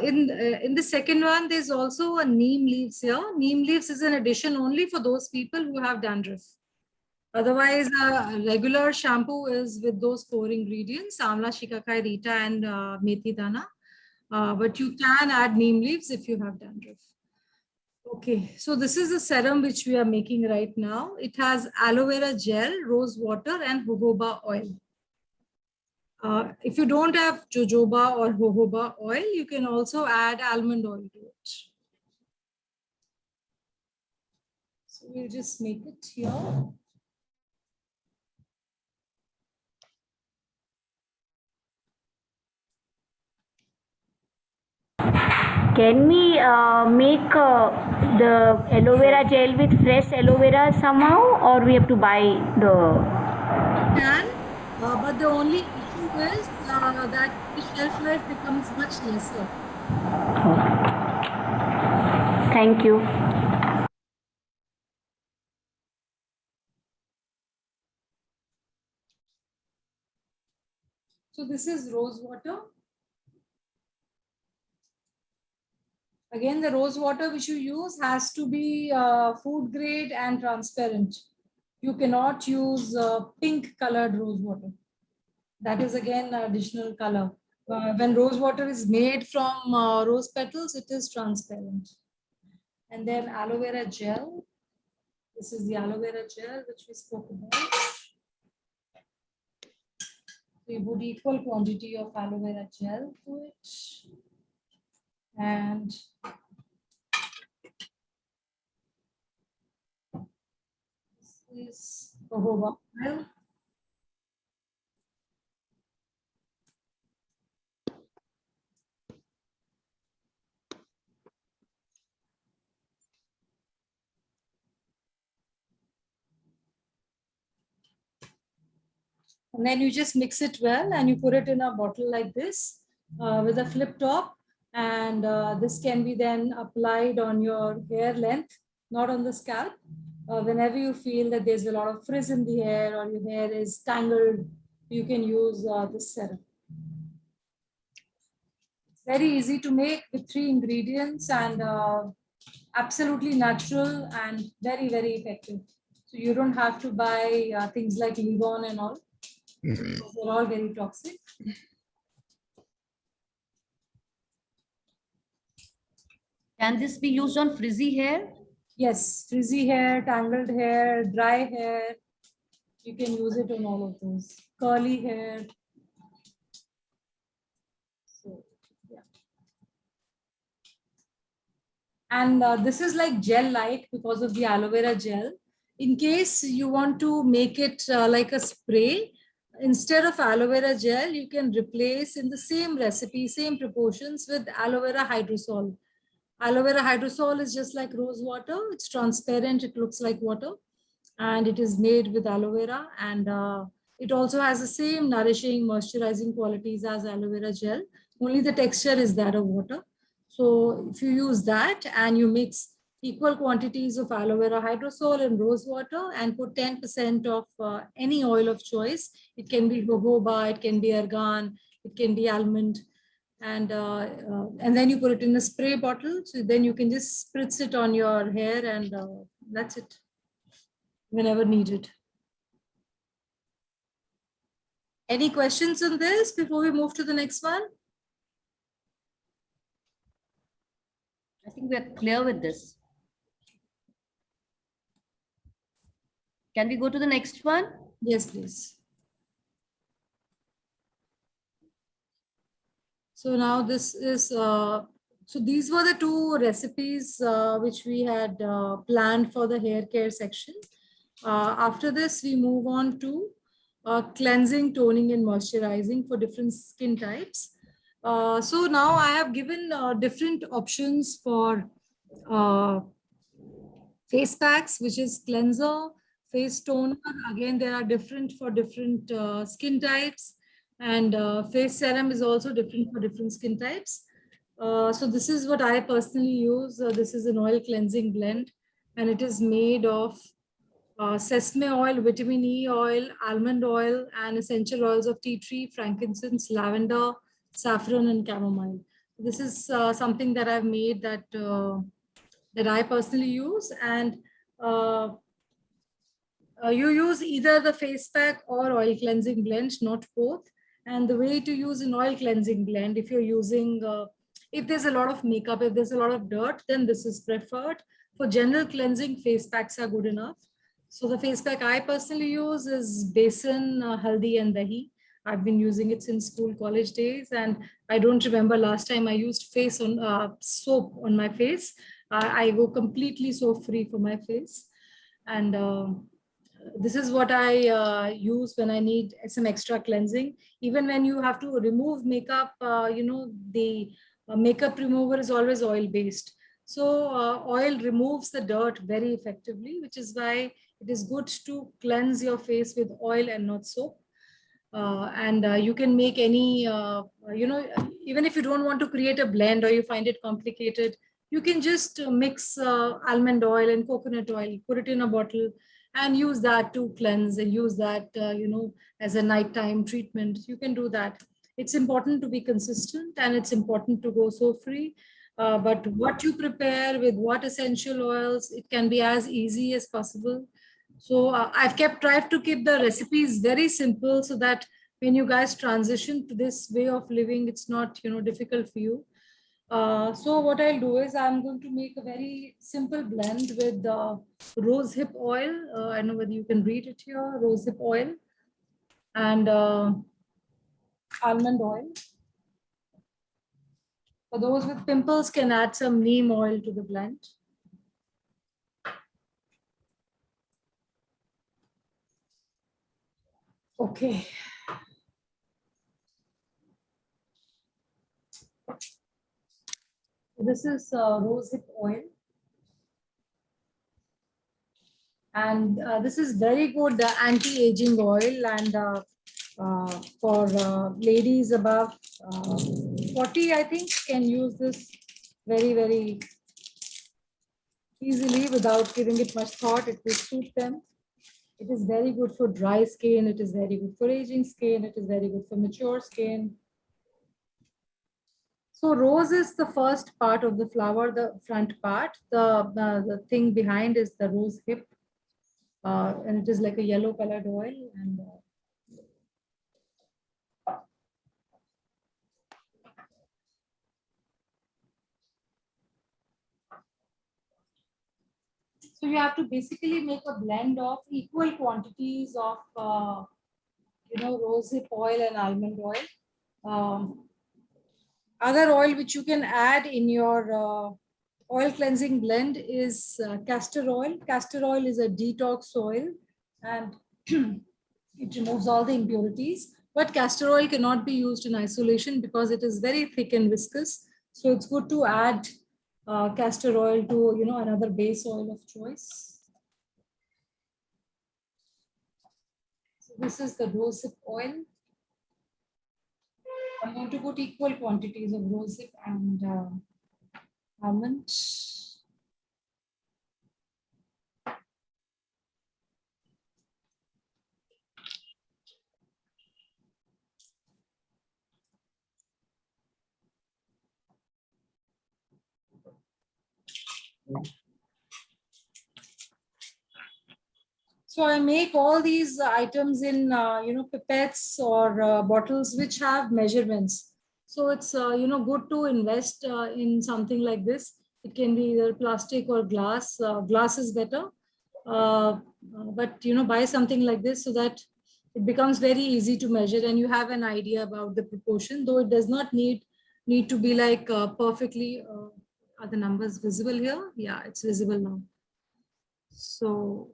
In the second one, there's also a neem leaves here. Neem leaves is an addition only for those people who have dandruff. Otherwise, regular shampoo is with those 4 ingredients: amla, shikakai, rita, and methi dana. But you can add neem leaves if you have dandruff. Okay, so this is the serum which we are making right now. It has aloe vera gel, rose water, and jojoba oil. If you don't have jojoba or jojoba oil, you can also add almond oil to it. So we'll just make it here. Can we make the aloe vera gel with fresh aloe vera somehow, or we have to buy the? Can, but the only issue is that the shelf life becomes much lesser. Thank you. So this is rose water. Again, the rose water which you use has to be food grade and transparent. You cannot use pink colored rose water. That is again additional color. When rose water is made from rose petals, it is transparent. And then aloe vera gel. This is the aloe vera gel which we spoke about. We put equal quantity of aloe vera gel to it. And this is jojoba oil. And then you just mix it well and you put it in a bottle like this with a flip top. And this can be then applied on your hair length, not on the scalp. Whenever you feel that there's a lot of frizz in the hair or your hair is tangled, you can use this serum. It's very easy to make with 3 ingredients and absolutely natural and very, very effective. So you don't have to buy things like Leave-On and all. They're all very toxic. Can this be used on frizzy hair? Yes, frizzy hair, tangled hair, dry hair. You can use it on all of those. Curly hair. So, yeah. And this is like gel-like because of the aloe vera gel. In case you want to make it like a spray, instead of aloe vera gel, you can replace in the same recipe, same proportions with aloe vera hydrosol. Aloe vera hydrosol is just like rose water. It's transparent. It looks like water, and it is made with aloe vera, and it also has the same nourishing, moisturizing qualities as aloe vera gel. Only the texture is that of water. So if you use that and you mix equal quantities of aloe vera hydrosol and rose water and put 10% of any oil of choice, it can be jojoba, it can be argan, it can be almond, and then you put it in a spray bottle. So then you can just spritz it on your hair, and that's it, whenever needed. Any questions on this before we move to the next one? I think we're clear with this. Can we go to the next one? Yes, please. So now this is, so these were the two recipes which we had planned for the hair care section. After this, we move on to cleansing, toning, and moisturizing for different skin types. So now I have given different options for face packs, which is cleanser, face toner. Again, there are different for different skin types, and face serum is also different for different skin types. So this is what I personally use. This is an oil cleansing blend, and it is made of sesame oil, vitamin E oil, almond oil, and essential oils of tea tree, frankincense, lavender, saffron, and chamomile. This is something that I've made that that I personally use, and you use either the face pack or oil cleansing blend, not both. And the way to use an oil cleansing blend, if you're using, if there's a lot of makeup, if there's a lot of dirt, then this is preferred. For general cleansing, face packs are good enough. So the face pack I personally use is besan, haldi, and dahi. I've been using it since school, college days, and I don't remember last time I used face on soap on my face. I go completely soap free for my face, and this is what I use when I need some extra cleansing. Even when you have to remove makeup, the makeup remover is always oil based. So oil removes the dirt very effectively, which is why it is good to cleanse your face with oil and not soap. And you can make any, even if you don't want to create a blend or you find it complicated, you can just mix almond oil and coconut oil, put it in a bottle, and use that to cleanse, and use that, as a nighttime treatment. You can do that. It's important to be consistent, and it's important to go soap free. But what you prepare with what essential oils, it can be as easy as possible. So I've tried to keep the recipes very simple so that when you guys transition to this way of living, it's not, difficult for you. So what I'll do is I'm going to make a very simple blend with rose hip oil. I don't know whether you can read it here, rose hip oil, and almond oil. For those with pimples, can add some neem oil to the blend. Okay. This is rosehip oil. And this is very good anti-aging oil, and for ladies above 40, I think, can use this very, very easily without giving it much thought. It will suit them. It is very good for dry skin. It is very good for aging skin. It is very good for mature skin. So rose is the first part of the flower, the front part. The thing behind is the rose hip. And it is like a yellow colored oil. And so you have to basically make a blend of equal quantities of, rosehip oil and almond oil. Other oil which you can add in your oil cleansing blend is castor oil. Castor oil is a detox oil, and It removes all the impurities. But castor oil cannot be used in isolation because it is very thick and viscous. So it's good to add castor oil to, you know, another base oil of choice. So this is the rosehip oil. I'm going to put equal quantities of rosehip and almond. So I make all these items in, you know, pipettes or bottles which have measurements. So it's, you know, good to invest in something like this. It can be either plastic or glass. Glass is better. But, you know, buy something like this so that it becomes very easy to measure and you have an idea about the proportion, though it does not need to be like perfectly. Are the numbers visible here? Yeah, it's visible now. So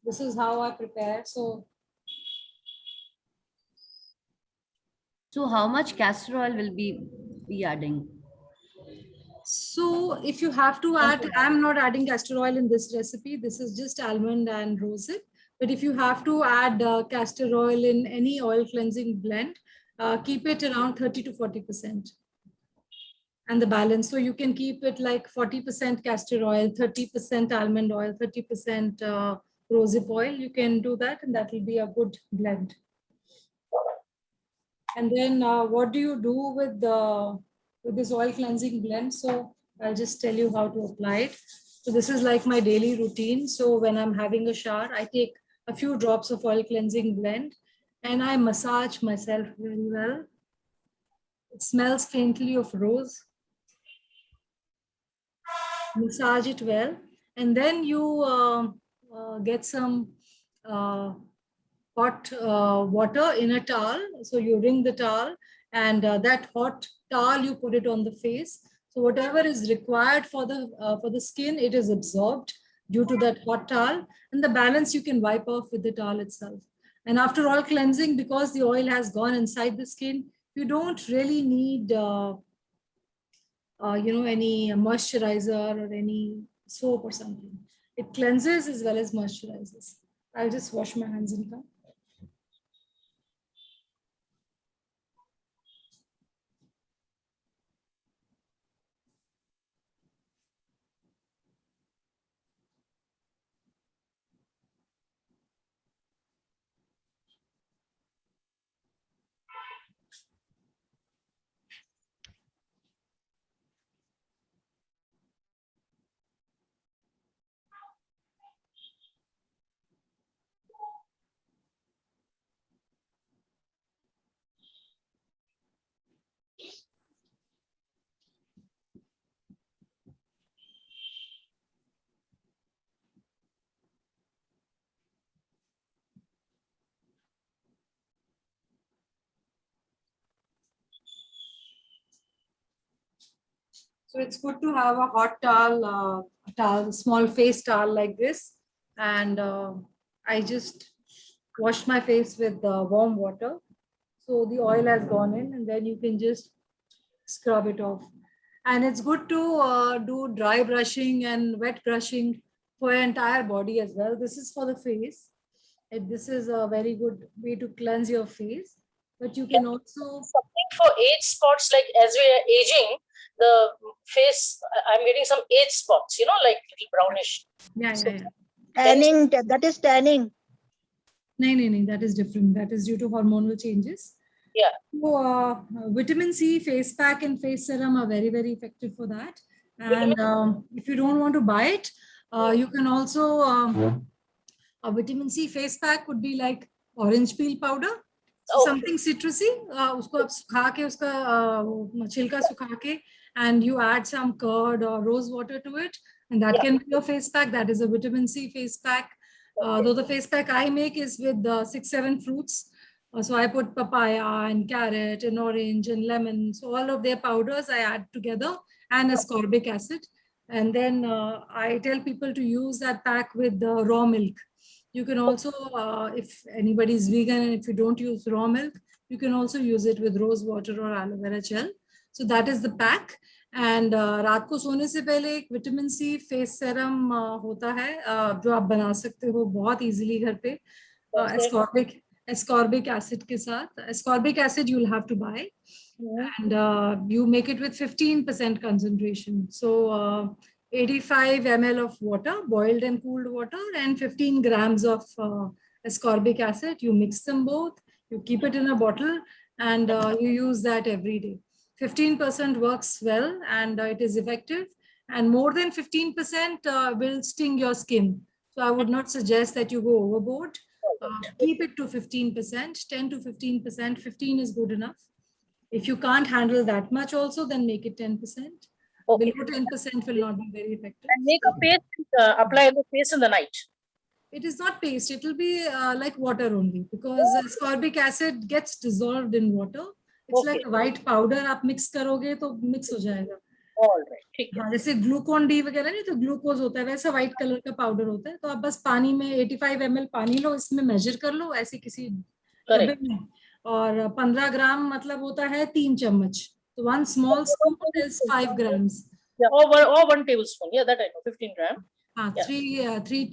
this is how I prepare. So how much castor oil will be adding? So if you have to add, I'm not adding castor oil in this recipe. This is just almond and rosehip. But if you have to add castor oil in any oil cleansing blend, keep it around 30 to 40%. And the balance. So you can keep it like 40% castor oil, 30% almond oil, 30% rosehip oil. You can do that and that will be a good blend. And then what do you do with this oil cleansing blend? So I'll just tell you how to apply it. So this is like my daily routine. So when I'm having a shower, I take a few drops of oil cleansing blend and I massage myself very well. It smells faintly of rose. Massage it well. And then you get some hot water in a towel. So you wring the towel and that hot towel, you put it on the face. So whatever is required for the skin, it is absorbed due to that hot towel. And the balance you can wipe off with the towel itself. And after all cleansing, because the oil has gone inside the skin, you don't really need you know, any moisturizer or any soap or something. It cleanses as well as moisturizes. I'll just wash my hands and come. So it's good to have a hot towel, small face towel like this. And I just washed my face with warm water. So the oil has gone in and then you can just scrub it off. And it's good to do dry brushing and wet brushing for your entire body as well. This is for the face. This is a very good way to cleanse your face. But you can also... Something for age spots, like as we are aging, the face, I'm getting some age spots, you know, like little brownish. Yeah. Tanning, that is tanning. No, that is different. That is due to hormonal changes. Yeah. So vitamin C face pack and face serum are very, very effective for that. And if you don't want to buy it, you can also, a vitamin C face pack would be like orange peel powder. So something citrusy, usko aap sukha ke, uska chilka sukha ke, and you add some curd or rose water to it, and that can be your face pack. That is a vitamin C face pack. Though the face pack I make is with 6-7 fruits. So I put papaya and carrot and orange and lemon. So all of their powders I add together and ascorbic acid. And then I tell people to use that pack with the raw milk. You can also, if anybody is vegan and if you don't use raw milk, you can also use it with rose water or aloe vera gel. So that is the pack. And रात को सोने से पहले एक vitamin C face serum होता है जो आप बना सकते हो बहुत इजीली घर पे ascorbic acid के साथ. Ascorbic acid you'll have to buy, and you make it with 15% concentration. So 85 ml of water, boiled and cooled water, and 15 grams of ascorbic acid. You mix them both, you keep it in a bottle, and you use that every day. 15% works well, and it is effective, and more than 15% will sting your skin. So I would not suggest that you go overboard. Keep it to 15%, 10 to 15%. 15 is good enough. If you can't handle that much also, then make it 10%. Okay. Below 10% will not be very effective. And make a paste, apply the paste in the night. It is not paste. It will be like water only, because ascorbic acid gets dissolved in water. It's like a white powder. आप mix करोगे तो mix हो जाएगा. All right, ठीक है. हाँ, जैसे Glucon D वगैरह नहीं तो ग्लूकोज होता है, वैसा व्हाइट कलर का पाउडर होता है. तो आप बस पानी में 85 ml पानी लो, इसमें मेजर कर लो ऐसे किसी डब्बे में, और 15 ग्राम मतलब होता है 3 चम्मच. तो 1 small spoon is 5 grams. Yeah, or 1 tablespoon. Yeah, that I know. 15 grams. Three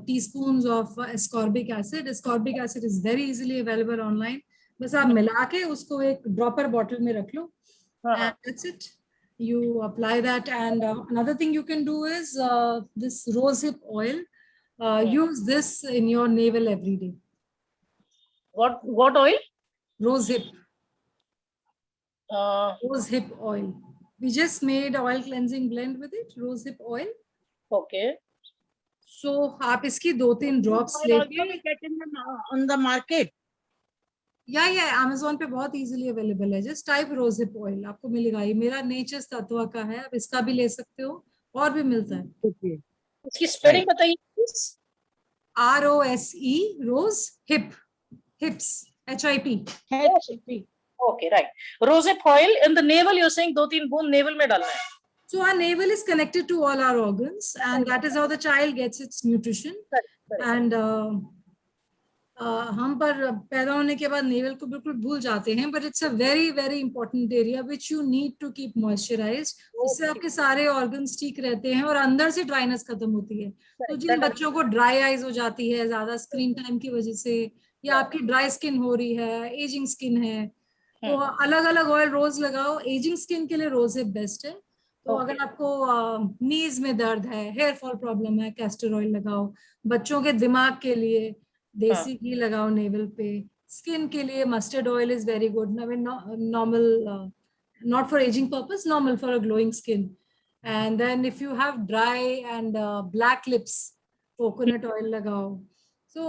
teaspoons of ascorbic acid. Ascorbic acid is very easily available online. बस आप मिला के उसको एक ड्रॉपर बॉटल में रख लो. And that's it. You apply that, and another thing you can do is this rosehip oil. Use this in your navel every day. What oil? Rosehip. Rosehip oil. We just made oil cleansing blend with it. Rosehip oil. Okay. So आप इसकी 2-3 drops लेके on the market. Yeah, Amazon पे बहुत easily available है. Just type rosehip oil, आपको मिलेगा. ये मेरा नेचर्स तत्वा का है, आप इसका भी ले सकते हो, और भी मिलता है. इसकी स्पेलिंग बताइए please. ROSE, rose, hip, hips, HIP. Okay, right. Rosehip oil in the navel. You're saying 2-3 बूंद navel में डालना है. So our navel is connected to all our organs, and that is how the child gets its nutrition. And हम पर पैदा होने के बाद नेवल को बिल्कुल भूल जाते हैं, but it's a very very important area which you need to keep moisturized. उससे आपके सारे organs ठीक रहते हैं और अंदर से ड्राइनेस खत्म होती है. तो जिन बच्चों को ड्राई आईज हो जाती है ज्यादा स्क्रीन टाइम की वजह से, या आपकी ड्राई स्किन हो रही है, एजिंग स्किन है, तो अलग अलग ऑयल रोज लगाओ. एजिंग स्किन के लिए रोज हिप बेस्ट है. तो अगर आपको नीज में दर्द है, हेयर फॉल प्रॉब्लम है, कैस्टर ऑयल लगाओ. बच्चों के दिमाग के लिए देसी घी लगाओ नेवल पे. स्किन के लिए mustard oil is very good. I mean, normal, not for aging purpose, normal for a glowing skin. And then if you have dry and black lips, coconut oil लगाओ. So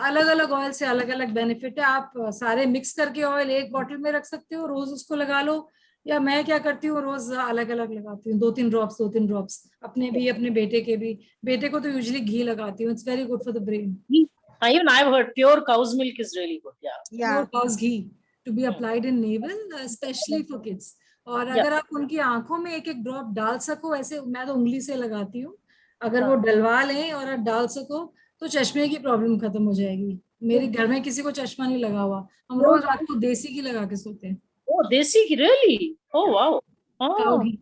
अलग अलग oil से अलग अलग benefit है. आप सारे mix करके ऑयल एक बॉटल में रख सकते हो, रोज उसको लगा लो. या मैं क्या करती हूँ, रोज अलग अलग लगाती हूँ, 2-3 ड्रॉप्स अपने भी, अपने बेटे के भी. बेटे को तो यूजुअली घी लगाती हूँ. It's very good for the brain. Even I've heard pure cow's milk is really good. Yeah. Pure cow's ghee to be applied in navel, especially for kids. और अगर आप उनकी आंखों में एक एक ड्रॉप डाल सको, ऐसे मैं तो उंगली से लगाती हूँ, अगर वो डलवा लें और आप डाल सको तो चश्मे की प्रॉब्लम खत्म हो जाएगी. मेरे घर में किसी को चश्मा नहीं लगा हुआ. हम रोज रात को देसी घी लगा के सोते हैं. Oh, देसी घी, really? Oh, wow. Cow ghee.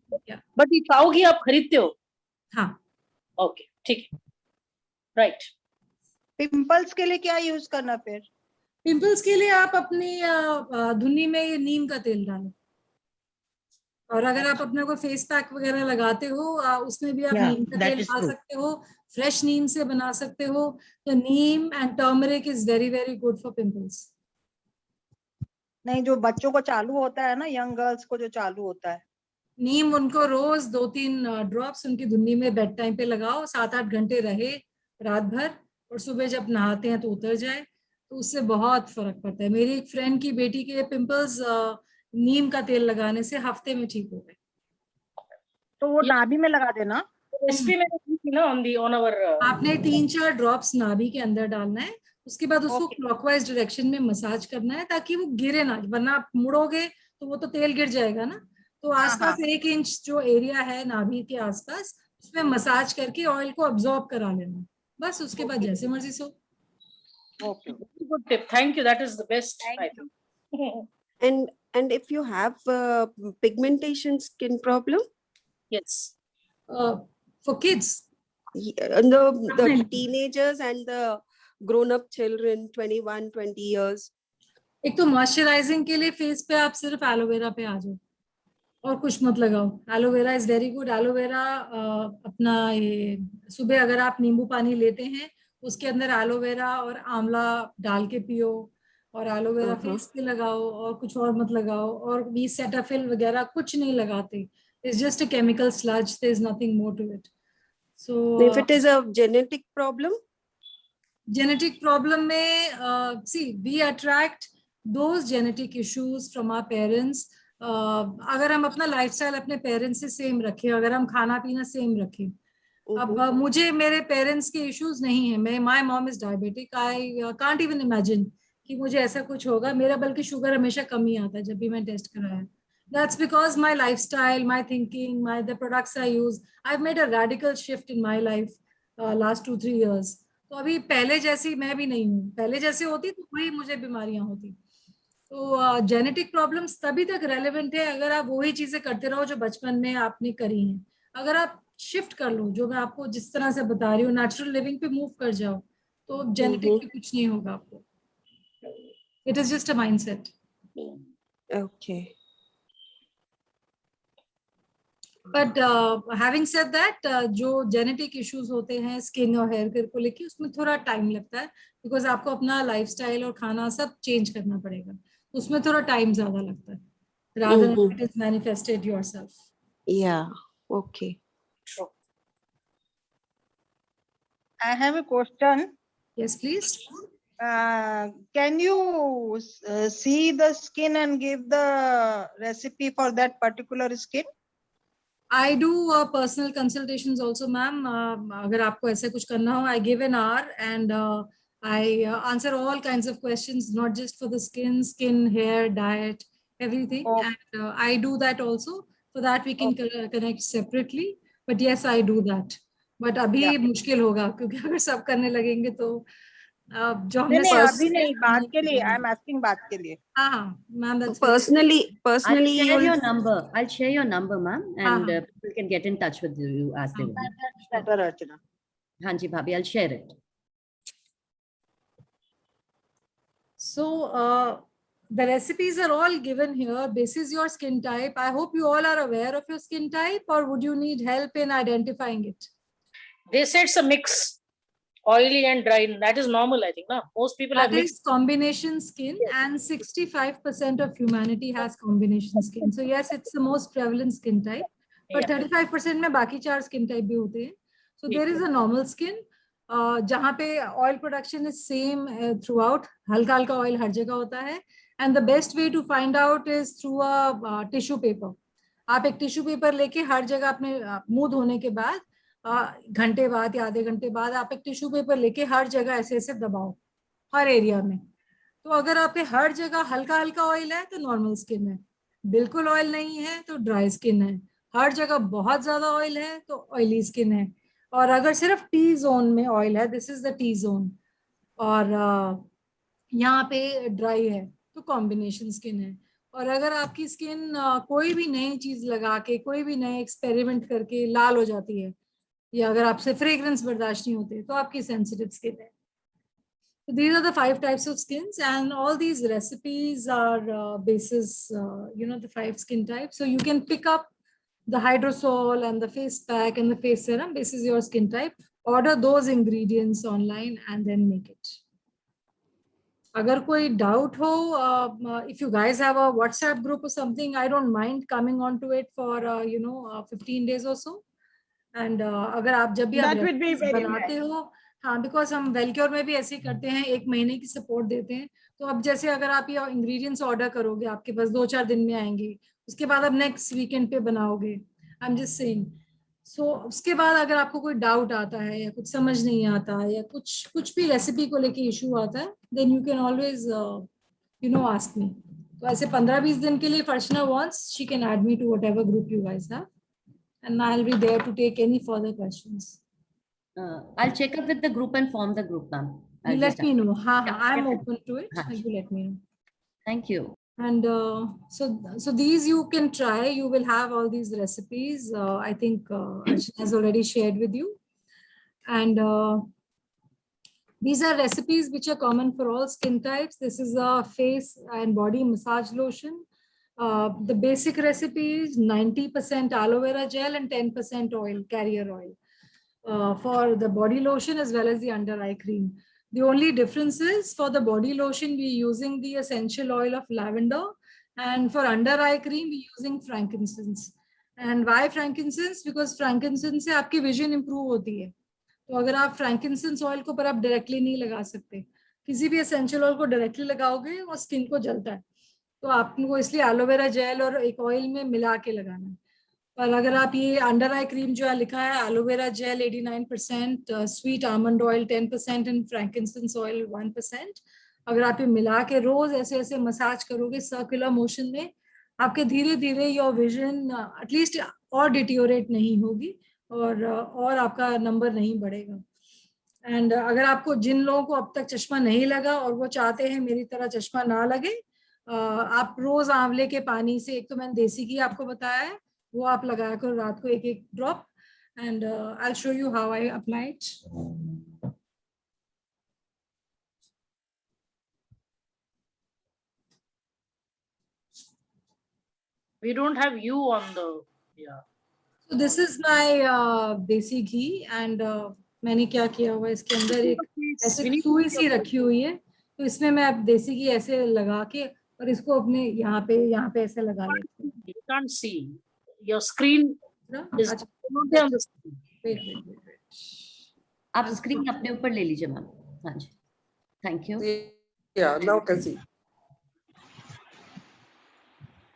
But ये काऊ घी आप खरीदते हो? हाँ. Okay, ठीक है. Right. पिंपल्स के लिए क्या यूज करना फिर? पिंपल्स के लिए आप अपनी धुन्नी में ये नीम का तेल डालो. और अगर आप अपने को फेस पैक वगैरह लगाते हो, उसमें भी आप नीम का तेल डाल सकते हो. फ्रेश नीम से बना सकते हो. तो neem and turmeric is very very good for pimples. नहीं, जो बच्चों को चालू होता है ना, यंग गर्ल्स को जो चालू होता है, नीम उनको रोज 2-3 ड्रॉप्स उनकी धुन्नी में बेड टाइम पे लगाओ. 7-8 घंटे रहे रात भर, और सुबह जब नहाते हैं तो उतर जाए. तो उससे बहुत फर्क पड़ता है. मेरी एक फ्रेंड की बेटी के पिंपल्स नीम का तेल लगाने से हफ्ते में ठीक हो गए. तो वो नाभि में लगा देना. आपने 3-4 ड्रॉप्स नाभि के अंदर डालना है. उसके बाद उसको क्लॉकवाइज डायरेक्शन में मसाज करना है ताकि वो गिरे ना, वरना आप मुड़ोगे तो वो तो तेल गिर जाएगा ना. तो आसपास 1 इंच जो एरिया है नाभि के आसपास, उसमें मसाज करके ऑयल को अब्सॉर्ब करा लेना. बस उसके बाद जैसे मर्जी सो. Okay. Good tip. Thank you. That is the best. I think. And if you have pigmentation skin problem, Yes. For kids, and the teenagers and the grown-up children, 21, 20 years. एक तो मॉइस्चराइजिंग के लिए फेस पे आप सिर्फ aloe vera पे आ जाओ और कुछ मत लगाओ. Aloe vera is very good. Aloe vera अपना ये सुबह अगर आप नींबू पानी लेते हैं उसके अंदर एलोवेरा और आंवला डाल के पियो और एलोवेरा फेस पे लगाओ और कुछ और मत लगाओ. और भी सेटाफिल वगैरह कुछ नहीं लगाते. It's just a chemical sludge. There is nothing more to it. So if it is a genetic problem, genetic problem में see we attract those genetic issues from our parents. अगर हम अपना लाइफस्टाइल अपने parents से same रखें, अगर हम खाना पीना सेम रखें. अब मुझे मेरे पेरेंट्स के इश्यूज नहीं है. मैं my mom is diabetic. I can't even imagine कि मुझे ऐसा कुछ होगा. मेरा बल्कि शुगर हमेशा कम ही आता है जब भी मैं टेस्ट कराया. That's because my lifestyle, my thinking, the products I use. I've made a radical shift in my life last 2-3 years. तो अभी पहले जैसी मैं भी नहीं हूँ. पहले जैसे होती तो वही मुझे बीमारियां होती. तो जेनेटिक प्रॉब्लम्स तभी तक रेलेवेंट है अगर आप वही चीजें करते रहो जो बचपन में आपने करी हैं. अगर आप शिफ्ट कर लो, जो मैं आपको जिस तरह से बता रही हूँ, नेचुरल लिविंग पे मूव कर जाओ, तो जेनेटिक पे कुछ नहीं होगा आपको. It is just a mindset. okay. But having said that, जो जेनेटिक इश्यूज होते हैं स्किन और हेयर केयर को लेके, उसमें थोड़ा टाइम लगता है बिकॉज आपको अपना लाइफस्टाइल और खाना सब चेंज करना पड़ेगा. उसमें थोड़ा टाइम ज्यादा लगता है rather than it is manifested yourself. Yeah, okay. Sure. I have a question. Yes, please. Can you see the skin and give the recipe for that particular skin? I do personal consultations also, ma'am. अगर आपको ऐसे कुछ करना हो, I give an hour and I answer all kinds of questions, not just for the skin, hair, diet, everything. And I do that also. For that we can connect separately. But yes, I do that. But अभी मुश्किल होगा क्योंकि अगर सब करने लगेंगे तो जो हमने नहीं अभी नहीं, बात के लिए. I am asking बात के लिए. हाँ ma'am, that's personally I'll share your you'll- number. I'll share your number, ma'am, and people can get in touch with you as they want. That's better, Archana. Hanji Bhabhi, I'll share it. So the recipes are all given here. This is your skin type. I hope you all are aware of your skin type, or would you need help in identifying it? They said it's a mix, oily and dry. That is normal, I think. No? Most people have That mixed. is combination skin, and 65% of humanity has combination skin. So yes, it's the most prevalent skin type. But 35% में बाकी 4 skin type भी होते हैं. So there is a normal skin. जहाँ पे oil production is same throughout. हल्का हल्का oil हर जगह होता है. And the best way to find out is through a tissue paper. आप एक टिश्यू पेपर लेके हर जगह अपने मुंह धोने के बाद घंटे बाद या आधे घंटे बाद आप एक टिश्यू पेपर लेके हर जगह ऐसे ऐसे दबाओ हर एरिया में. तो अगर आप पे हर जगह हल्का हल्का ऑयल है तो नॉर्मल स्किन है. बिल्कुल ऑयल नहीं है तो ड्राई स्किन है. हर जगह बहुत ज्यादा ऑयल है तो ऑयली स्किन है. और अगर सिर्फ टी जोन में ऑयल है, this is the T zone, और यहाँ पे ड्राई है तो कॉम्बिनेशन स्किन है. और अगर आपकी स्किन कोई भी नई चीज लगा के, कोई भी नए एक्सपेरिमेंट करके लाल हो जाती है, या अगर आपसे फ्रेग्रेंस बर्दाश्त नहीं होते, तो आपकी सेंसिटिव स्किन है. So these are the 5 types of skins, and all these recipes are basis, the 5 skin types. So you can pick up the hydrosol and the face pack and the face serum. This is your skin type. Order those ingredients online and then make it. अगर कोई doubt हो, if you guys have a WhatsApp group or something, I don't mind coming onto it for 15 days or so. And अगर आप जब भी आप बनाते हो, हाँ, बिकॉज हम वेलक्योर में भी ऐसे ही करते हैं, 1 महीने की सपोर्ट देते हैं. तो अब जैसे अगर आप ये इंग्रेडिएंट्स ऑर्डर करोगे, आपके पास 2-4 दिन में आएंगे, उसके बाद आप नेक्स्ट वीकेंड पे बनाओगे. I am just saying. So उसके बाद अगर आपको कोई डाउट आता है या कुछ समझ नहीं आता है या कुछ भी रेसिपी को लेके इशू आता है, then you can always ask me. तो ऐसे 15-20 दिन के लिए Farshna wants, she can add me to whatever group you guys have, and I'll be there to take any further questions. I'll check up with the group and form the group, ma'am. I'll let just me know. हाँ, Yeah, I'm definitely. open to it. हाँ, You let me know. thank you. And so these you can try. You will have all these recipes. I think Archana has already shared with you. And these are recipes which are common for all skin types. This is a face and body massage lotion. The basic recipe is 90% aloe vera gel and 10% oil, carrier oil, for the body lotion as well as the under eye cream. The only difference is for the body lotion, we're using the essential oil of lavender, and for under eye cream, we're using frankincense. And why frankincense? Because frankincense से आपकी vision improve होती है. तो अगर आप फ्रैंकिंसेंस oil को पर आप डायरेक्टली नहीं लगा सकते, किसी भी एसेंशियल ऑयल को डायरेक्टली लगाओगे वो स्किन को जलता है, तो आपको इसलिए एलोवेरा जेल और एक ऑयल में मिला के लगाना है. पर अगर आप ये अंडर आई क्रीम जो है लिखा है aloe vera gel 89%, sweet almond oil 10% and frankincense oil 1%, अगर आप ये मिला के रोज ऐसे ऐसे मसाज करोगे सर्कुलर मोशन में, आपके धीरे धीरे योर विजन एटलीस्ट और डिटियोरेट नहीं होगी और आपका नंबर नहीं बढ़ेगा. एंड अगर आपको जिन लोगों को अब तक चश्मा नहीं लगा और वो चाहते हैं मेरी तरह चश्मा ना लगे, आप रोज आंवले के पानी से, एक तो मैंने देसी घी आपको बताया है, वो आप लगाया करो रात को एक drop. And I will show you how I apply it. We don't have you on the, yeah. So this is my देसी घी एंड मैंने क्या किया हुआ है इसके अंदर एक ऐसे सुई सी रखी हुई है, तो इसमें मैं अब देसी घी ऐसे लगा के और इसको अपने यहाँ पे ऐसे लगा लेती हूँ. You can't see. Your screen is not there on the screen. Wait. आप स्क्रीन अपने ऊपर ले लीजिए मैम. हाँ जी, thank you. Yeah, now can see.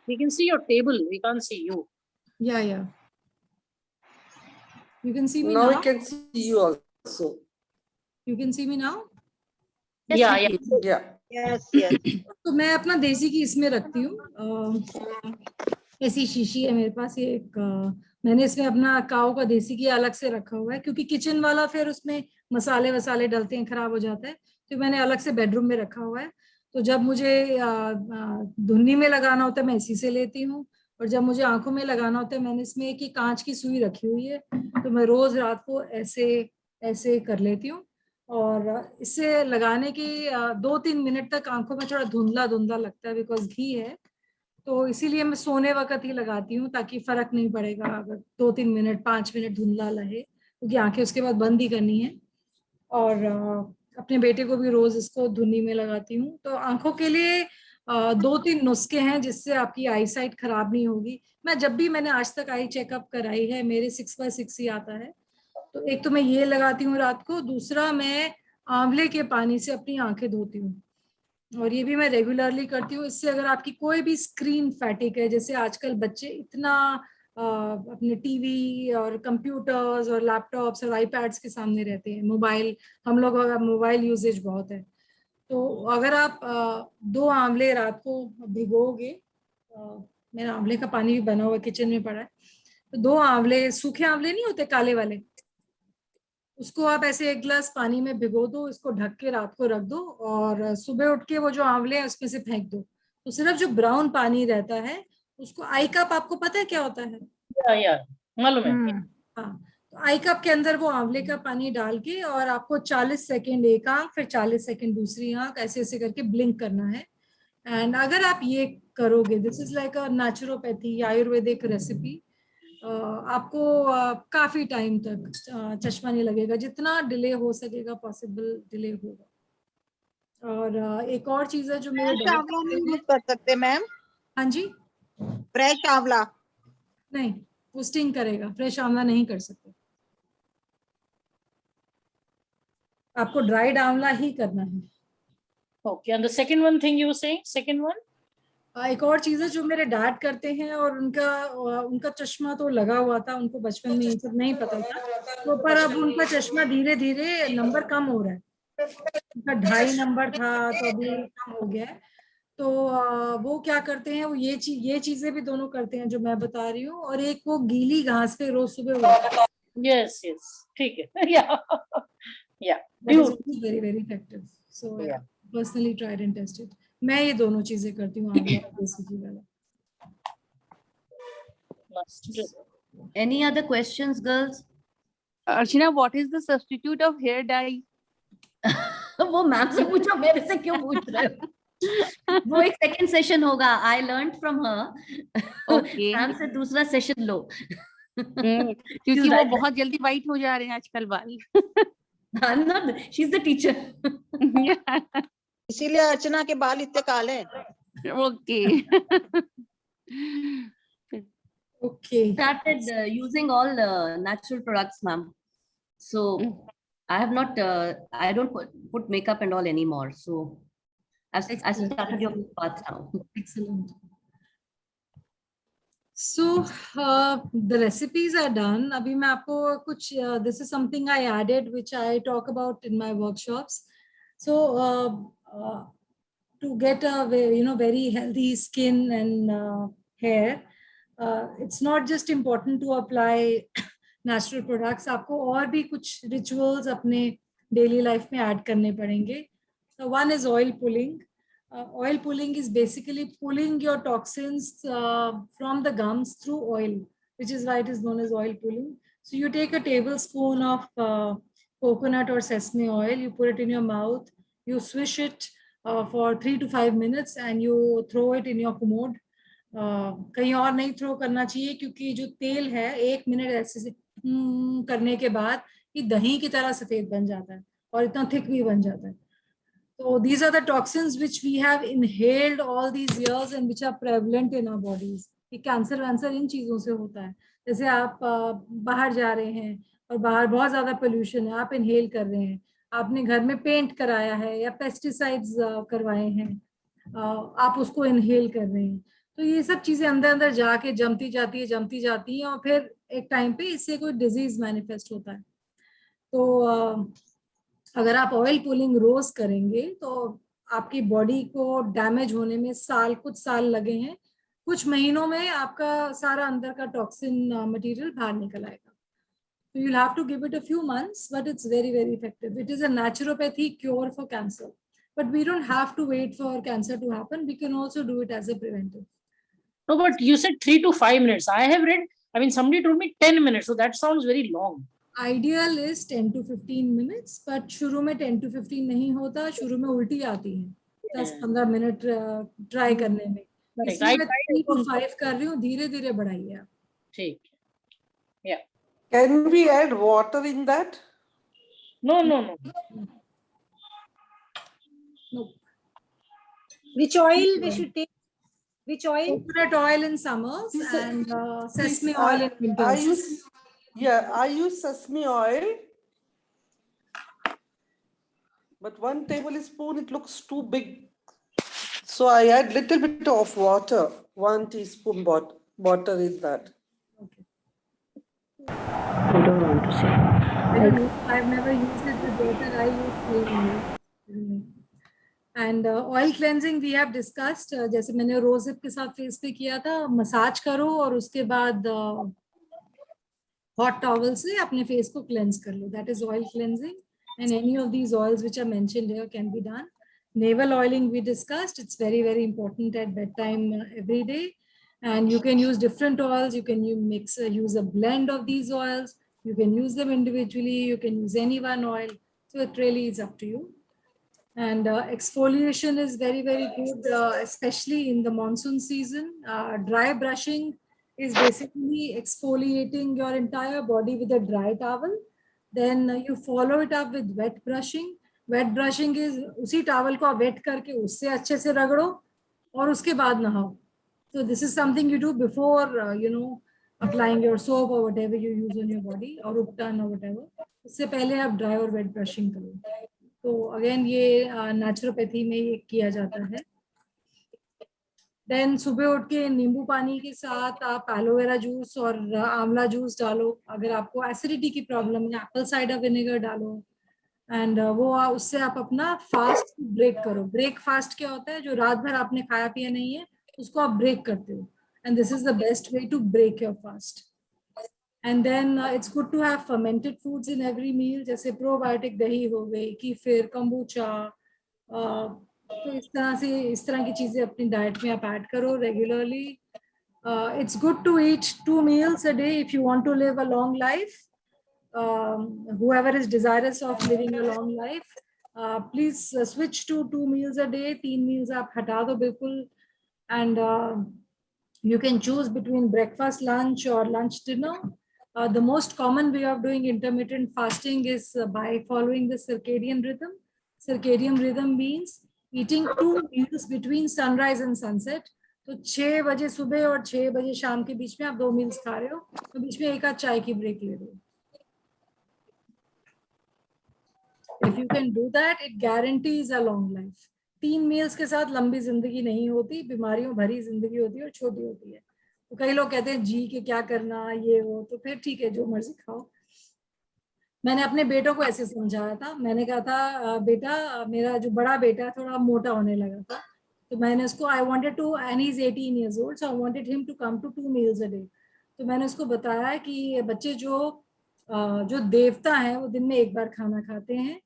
We can see your table. We can't see you. Yeah. You can see me Now now. we can see you also. You can see me now. Yeah. Yes. तो मैं अपना देसी घी इसमें रखती हूँ. ऐसी शीशी है मेरे पास, ये एक मैंने इसमें अपना काऊ का देसी घी अलग से रखा हुआ है, क्योंकि किचन वाला फिर उसमें मसाले वसाले डलते हैं, खराब हो जाता है, तो मैंने अलग से बेडरूम में रखा हुआ है. तो जब मुझे धुन्नी में लगाना होता है मैं इसी से लेती हूँ, और जब मुझे आंखों में लगाना होता है मैंने इसमें एक कांच की सुई रखी हुई है, तो मैं रोज रात को ऐसे कर लेती हूँ. और इससे लगाने के 2-3 मिनट तक आंखों में थोड़ा धुंधला लगता है, बिकॉज घी है, तो इसीलिए मैं सोने वक्त ही लगाती हूँ, ताकि फर्क नहीं पड़ेगा अगर 2-3 मिनट 5 मिनट धुंधला रहे, क्योंकि आंखें उसके बाद बंद ही करनी है. और अपने बेटे को भी रोज इसको धुन्नी में लगाती हूँ. तो आंखों के लिए 2-3 नुस्खे हैं जिससे आपकी आई साइट खराब नहीं होगी. मैं जब भी मैंने आज तक आई चेकअप कराई है मेरे 6/6 ही आता है. तो एक तो मैं ये लगाती हूँ रात को, दूसरा मैं आंवले के पानी से अपनी आंखें धोती हूँ, और ये भी मैं रेगुलरली करती हूँ. इससे अगर आपकी कोई भी स्क्रीन फैटिक है, जैसे आजकल बच्चे इतना अपने टीवी और कंप्यूटर्स और लैपटॉप्स और आईपैड्स के सामने रहते हैं, हम लोग मोबाइल यूजेज बहुत है, तो अगर आप 2 आंवले रात को भिगोगे, मेरा आंवले का पानी भी बना हुआ किचन में पड़ा है, तो 2 आंवले, सूखे आंवले नहीं होते काले वाले, उसको आप ऐसे 1 गिलास पानी में भिगो दो, इसको ढक के रात को रख दो, और सुबह उठ के वो जो आंवले हैं उसमें से फेंक दो, तो सिर्फ जो ब्राउन पानी रहता है उसको, आई कप आपको पता है क्या होता है? मालूम है. हाँ, तो आई कप के अंदर वो आंवले का पानी डाल के, और आपको 40 सेकेंड एक आंख, फिर 40 सेकेंड दूसरी आंख, ऐसे करके ब्लिंक करना है. एंड अगर आप ये करोगे, this is like a naturopathy, Ayurvedic recipe, आपको काफी टाइम तक चश्मा नहीं लगेगा, जितना डिले हो सकेगा पॉसिबल डिले होगा. और एक और चीज है जो मेरे आंवला नहीं यूज कर सकते मैम? हाँ जी, फ्रेश आंवला नहीं, वो स्टिंग करेगा, फ्रेश आंवला नहीं कर सकते, आपको ड्राइड आंवला ही करना है. Okay, and the second one thing you were saying, second one? एक और चीज है जो मेरे डैड करते हैं, और उनका चश्मा तो लगा हुआ था, उनको बचपन में ये सब नहीं पता था, तो पर अब उनका चश्मा धीरे धीरे नंबर कम हो रहा है. उनका 2.5 नंबर था तो अभी कम हो गया है. तो वो क्या करते हैं, वो ये चीजें भी दोनों करते हैं जो मैं बता रही हूँ, और एक वो गीली घास पे रोज सुबह उठते हैं. Yes, ठीक है. Yeah. Yeah. That is also very very effective. So yeah, personally tried and tested. मैं ये दोनों चीजें करती हूँ, आंवला और देसी घी वाला. Any other questions, girls? Archana, what is the substitute of hair dye? वो मैम से पूछो, मेरे से क्यों पूछ रहे हो? वो एक सेकंड सेशन होगा. I learned from her. Okay. Ma'am से दूसरा सेशन लो. क्योंकि वो बहुत जल्दी वाइट हो जा रहे हैं आजकल बाल. I'm not. She's the teacher. इसीलिए अर्चना के बाल इतने काले हैं. Okay. Okay. Started using all natural products, ma'am. So I have not. I don't put makeup and all anymore. So I started your path now. Excellent. So the recipes are done. अभी मैं आपको कुछ this is something I added, which I talk about in my workshops. So to get a very healthy skin and hair, it's not just important to apply natural products. आपको और भी कुछ rituals अपने daily life में add करने पड़ेंगे. So one is oil pulling. Oil pulling is basically pulling your toxins from the gums through oil, which is why it is known as oil pulling. So you take a tablespoon of coconut or sesame oil, you put it in your mouth, you swish it for 3 to 5 minutes and you throw it in your commode. कहीं और नहीं throw करना चाहिए, क्योंकि जो तेल है 1 minute ऐसे करने के बाद ये दही की तरह सफेद बन जाता है और इतना थिक भी बन जाता है. So these are the toxins which we have inhaled all these years and which are prevalent in our bodies. ये कैंसर वैंसर इन चीजों से होता है. जैसे आप बाहर जा रहे हैं और बाहर बहुत ज्यादा पोल्यूशन है, आप इनहेल कर रहे हैं, आपने घर में पेंट कराया है या पेस्टिसाइड्स करवाए हैं, आप उसको इनहेल कर रहे हैं, तो ये सब चीजें अंदर अंदर जाके जमती जाती हैं और फिर एक टाइम पे इससे कोई डिजीज मैनिफेस्ट होता है. तो अगर आप ऑयल पुलिंग रोज करेंगे तो आपकी बॉडी को डैमेज होने में कुछ साल लगे हैं, कुछ महीनों में आपका सारा अंदर का टॉक्सिन मटेरियल बाहर निकल आएगा. So you'll have to give it a few months, but it's very, very effective. It is a naturopathy cure for cancer. But we don't have to wait for cancer to happen. We can also do it as a preventive. No, but you said 3 to 5 minutes. I have read, somebody told me 10 minutes. So that sounds very long. Ideal is 10 to 15 minutes, but शुरू में 10 to 15 नहीं होता, शुरू में उल्टी आती है 10-15 minute try करने में. इसलिए मैं 3 to 5 कर रही हूँ, धीरे धीरे बढ़ाइए आप. ठीक. Yeah. Can we add water in that? No. No. Which oil we should take? Which oil? Coconut oil in summers and sesame oil in winters. I use sesame oil, but 1 tablespoon, it looks too big. So I add little bit of water, 1 teaspoon water in that. Okay. I don't want to say. I don't know. I've never used it with water. I use plain oil. And oil cleansing we have discussed. जैसे मैंने rosehip के साथ face पे किया था, massage करो और उसके बाद hot towel से अपने फेस को cleanse कर लो. That is oil cleansing. And any of these oils which are mentioned here can be done. Navel oiling we discussed. It's very, very important at bedtime every day. And you can use different oils. You can use a blend of these oils. You can use them individually. You can use any one oil. So it really is up to you. And exfoliation is very, very good, especially in the monsoon season. Dry brushing is basically exfoliating your entire body with a dry towel. Then you follow it up with wet brushing. Wet brushing is उसी towel को wet करके उससे अच्छे से रगड़ो और उसके बाद नहाओ. So this is something you do before, applying your soap or whatever you use on your body or uptan or whatever. उससे पहले आप dry और wet brushing करो. तो अगेन ये नेचुरोपैथी में ये किया जाता है. देन सुबह उठ के नींबू पानी के साथ आप एलोवेरा जूस और आंवला जूस डालो. अगर आपको एसिडिटी की प्रॉब्लम है, एप्पल साइडर विनेगर डालो. एंड वो उससे आप अपना फास्ट ब्रेक करो. ब्रेकफास्ट क्या होता है? जो रात भर आपने खाया पिया नहीं है उसको आप ब्रेक करते हो. And this is the best way to break your fast. And then it's good to have fermented foods in every meal, जैसे probiotic दही हो गई, कीफिर, kombucha, तो इस तरह की चीजें अपनी डाइट में आप ऐड करो regularly. It's good to eat 2 meals a day if you want to live a long life. Whoever is desirous of living a long life, please switch to 2 meals a day. 3 meals आप हटा दो बिल्कुल. And you can choose between breakfast, lunch, or lunch, dinner. The most common way of doing intermittent fasting is by following the circadian rhythm. Circadian rhythm means eating 2 meals between sunrise and sunset. तो 6 बजे सुबह और 6 बजे शाम के बीच में आप 2 meals खा रहे हो, तो बीच में एक आध चाय की ब्रेक ले लो. If you can do that, it guarantees a long life. 3 meals के साथ लंबी जिंदगी नहीं होती, बीमारियों भरी जिंदगी होती है और छोटी होती है. तो कई लोग कहते हैं जी के क्या करना, ये वो, तो फिर ठीक है, जो मर्जी खाओ. मैंने अपने बेटों को ऐसे समझाया था. मैंने कहा था बेटा, मेरा जो बड़ा बेटा थोड़ा मोटा होने लगा था, तो मैंने उसको I wanted to, and he is 18 years old, so I wanted him to come to 2 meals a day. तो मैंने उसको बताया कि बच्चे जो देवता हैं वो दिन में एक बार खाना खाते हैं.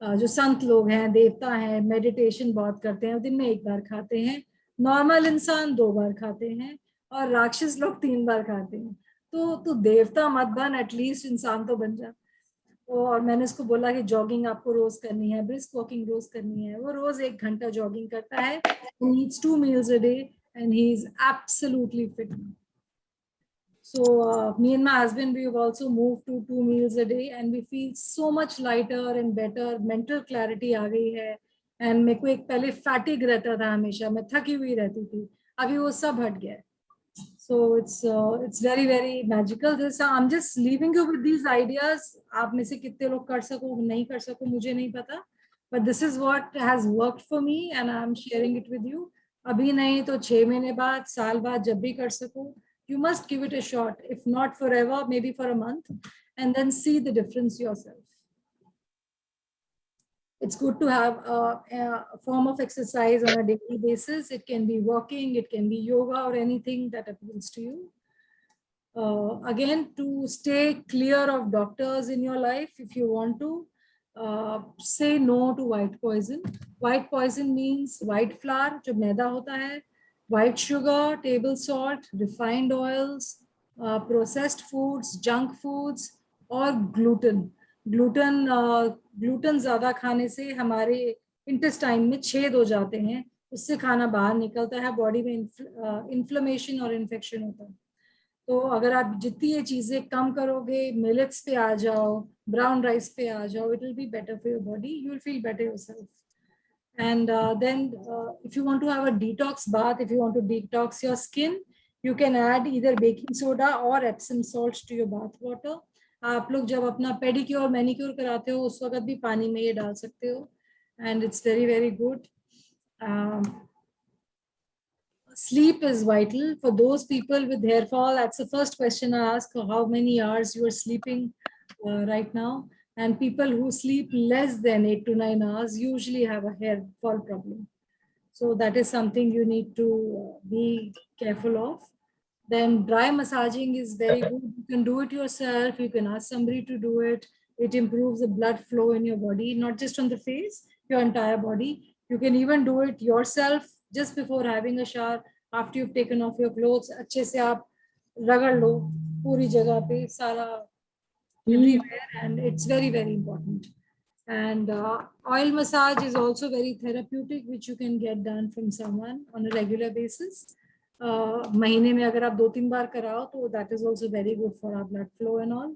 जो संत लोग हैं, देवता हैं, मेडिटेशन बहुत करते हैं, वो दिन में एक बार खाते हैं. नॉर्मल इंसान 2 बार खाते हैं और राक्षस लोग 3 बार खाते हैं. तो देवता मत बन, एटलीस्ट इंसान तो बन जा. और मैंने उसको बोला कि जॉगिंग आपको रोज करनी है, ब्रिस्क वॉकिंग रोज करनी है. वो रोज 1 घंटा जॉगिंग करता है. He eats 2 meals a day and he is absolutely fit. So me and my husband, we have also moved to 2 meals a day and we feel so much lighter and better. Mental clarity आ गई है. And मेरे को एक पहले fatigue रहता था, हमेशा मैं थकी हुई रहती थी, अभी वो सब हट गया है. So it's very very magical. This I'm just leaving you with these ideas. आप में से कितने लोग कर सको नहीं कर सको मुझे नहीं पता, but this is what has worked for me and I'm sharing it with you. अभी नहीं तो 6 महीने बाद, साल बाद, जब भी कर सको, you must give it a shot. If not forever, maybe for a month, and then see the difference yourself. It's good to have a form of exercise on a daily basis. It can be walking, it can be yoga, or anything that appeals to you. Again, to stay clear of doctors in your life, if you want to, say no to white poison. White poison means white flour, जो मैदा होता है, white sugar, table salt, refined oils, processed foods, junk foods, और gluten. Gluten ज्यादा खाने से हमारे intestine में छेद हो जाते हैं, उससे खाना बाहर निकलता है, बॉडी में इन्फ्लेमेशन और इन्फेक्शन होता है. तो अगर आप जितनी ये चीजें कम करोगे, मिलेट्स पे आ जाओ, ब्राउन राइस पे आ जाओ, it will be better for your body, you will feel better yourself. And then if you want to have a detox bath, if you want to detox your skin, you can add either baking soda or Epsom salt to your bath water. आप लोग जब अपना pedicure manicure कराते हो, उस वक्त भी पानी में ये डाल सकते हो, and it's very very good. Sleep is vital for those people with hair fall. That's the first question I ask: how many hours you are sleeping right now? And people who sleep less than 8 to 9 hours usually have a hair fall problem. So that is something you need to be careful of. Then dry massaging is very good. You can do it yourself. You can ask somebody to do it. It improves the blood flow in your body, not just on the face, your entire body. You can even do it yourself just before having a shower, after you've taken off your clothes. अच्छे से आप रगड़ लो पूरी जगह पे, सारा everywhere, and it's very very important. And oil massage is also very therapeutic, which you can get done from someone on a regular basis. महीने में अगर आप 2-3 बार कराओ तो that is also very good for our blood flow and all.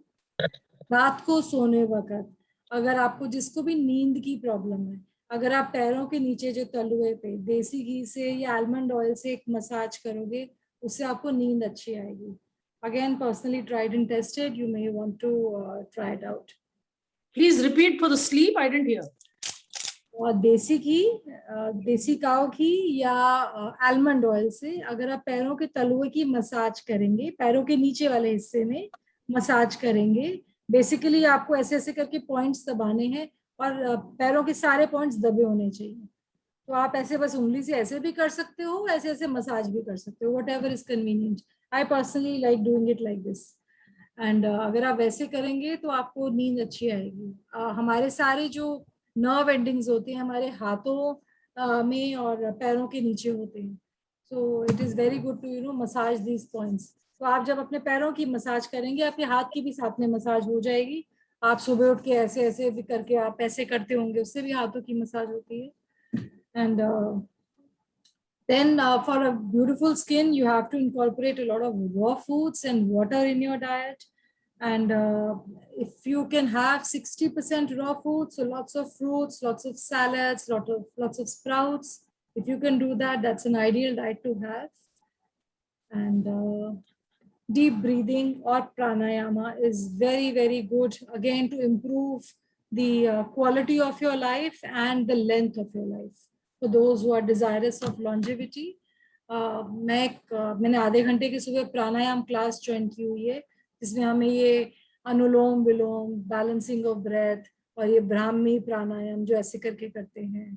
रात को सोने वक्त अगर आपको जिसको भी नींद की प्रॉब्लम है, अगर आप पैरों के नीचे जो तलुए पे देसी घी से या आलमंड ऑयल से एक मसाज करोगे, उससे आपको नींद अच्छी आएगी. Again, personally tried and tested. You may want to try it out. Please repeat for the sleep. I didn't hear. देसी घी, देसी काऊ घी या आलमंड ऑयल से अगर आप पैरों के तलुए की मसाज करेंगे, पैरों के नीचे वाले हिस्से में मसाज करेंगे, बेसिकली आपको ऐसे ऐसे करके पॉइंट्स दबाने हैं और पैरों के सारे पॉइंट्स दबे होने चाहिए. तो आप ऐसे बस उंगली से ऐसे भी कर सकते हो, ऐसे ऐसे मसाज भी कर सकते हो, whatever is convenient. I personally like doing it like this. And अगर आप वैसे करेंगे तो आपको नींद अच्छी आएगी। हमारे सारे जो नर्व एंडिंग्स होते हैं हमारे हाथों में और पैरों के नीचे होते हैं। So it is very good to massage these points. तो आप जब अपने पैरों की मसाज करेंगे आपके हाथ की भी साथ में मसाज हो जाएगी। आप सुबह उठ के ऐसे ऐसे भी करके आप ऐसे करते होंगे, उससे भी हाथों की मसाज होती है। And then for a beautiful skin you have to incorporate a lot of raw foods and water in your diet. And if you can have 60% raw food, so lots of fruits, lots of salads, lots of sprouts, if you can do that, that's an ideal diet to have. And deep breathing or pranayama is very, very good again to improve the quality of your life and the length of your life for those who are desirous of longevity. मैंने आधे घंटे की सुबह प्राणायाम class join की हुई है जिसमें हमें ये अनुलोम विलोम, बैलेंसिंग ऑफ ब्रेथ और ये ब्राह्मी प्राणायाम जो ऐसे करके करते हैं,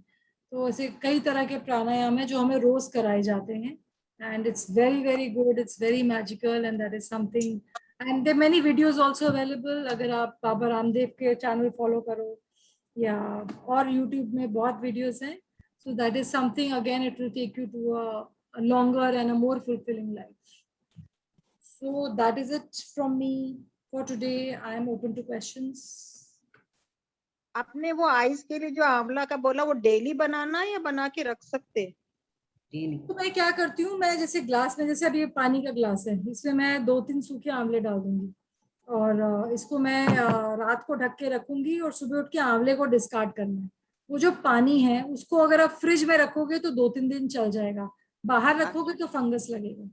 तो ऐसे कई तरह के प्राणायाम है जो हमें रोज कराए जाते हैं। And it's very, very good, it's very magical, and that is something, and there are many videos also available अगर आप बाबा रामदेव के चैनल फॉलो करो या और YouTube में बहुत videos हैं, so that is something again it will take you to a longer and a more fulfilling life. So that is it from me for today. I am open to questions. आपने वो ice के लिए जो आंवला का बोला वो daily बनाना है या बना के रख सकते हैं? तो मैं क्या करती हूँ, मैं जैसे ग्लास में, जैसे अभी ये पानी का ग्लास है, इसमें मैं 2-3 सूखे आंवले डाल दूंगी और इसको मैं रात को ढक के रखूंगी और सुबह उठ के आंवले को डिस्कार्ड करना है। वो जो पानी है उसको अगर आप फ्रिज में रखोगे तो 2-3 दिन चल जाएगा, बाहर रखोगे तो फंगस लगेगा।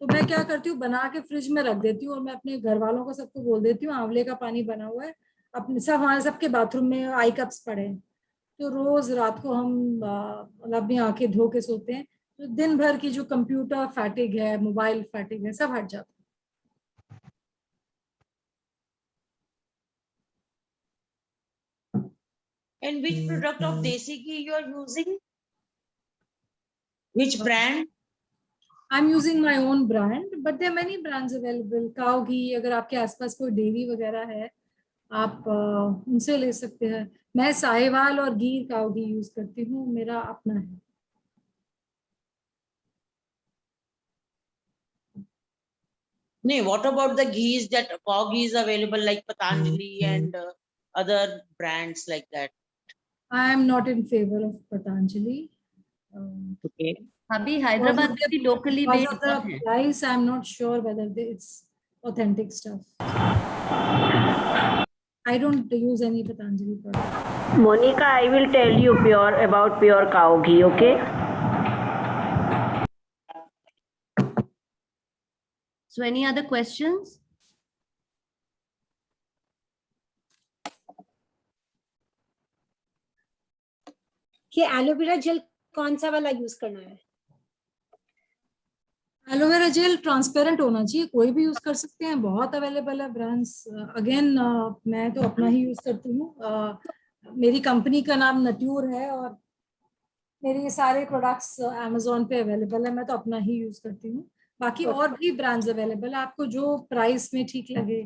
तो मैं क्या करती हूँ, बना के फ्रिज में रख देती हूँ और मैं अपने घर वालों को सबको बोल देती हूँ आंवले का पानी बना हुआ है, अपने सब हमारे सबके बाथरूम में आई कप्स पड़े हैं, तो रोज रात को हम अपनी आंखें धो के सोते हैं, तो दिन भर की जो कंप्यूटर फैटिग है, मोबाइल फैटिग है, सब हट जाता है। And which product of Desi ghee you are using? Which brand? I'm using my own brand, but there are many brands available. Cow ghee, अगर आपके आसपास कोई डेयरी वगैरह है आप उनसे ले सकते हैं। मैं साहिवाल और गिर काऊ घी यूज करती हूँ, मेरा अपना है। No, what about the ghees that cow ghee is available like Patanjali and other brands like that? I am not in favor of Patanjali. Okay. अभी हैदराबाद में भी locally because made of the price, I am not sure whether it's authentic stuff. I don't use any Patanjali product. Monica, I will tell you about pure cow ghee, okay? So any other questions? ये aloe vera gel कौन सा वाला use करना है? Aloe vera jail transparent होना चाहिए, कोई भी यूज कर सकते हैं, बहुत अवेलेबल है ब्रांड्स। अगेन मैं तो अपना ही यूज करती हूँ। मेरी कंपनी का नाम नट्यूर है और मेरे ये सारे प्रोडक्ट्स अमेजोन पे अवेलेबल है, मैं तो अपना ही यूज करती हूँ। बाकी और भी ब्रांड्स अवेलेबल है, आपको जो प्राइस में ठीक लगे,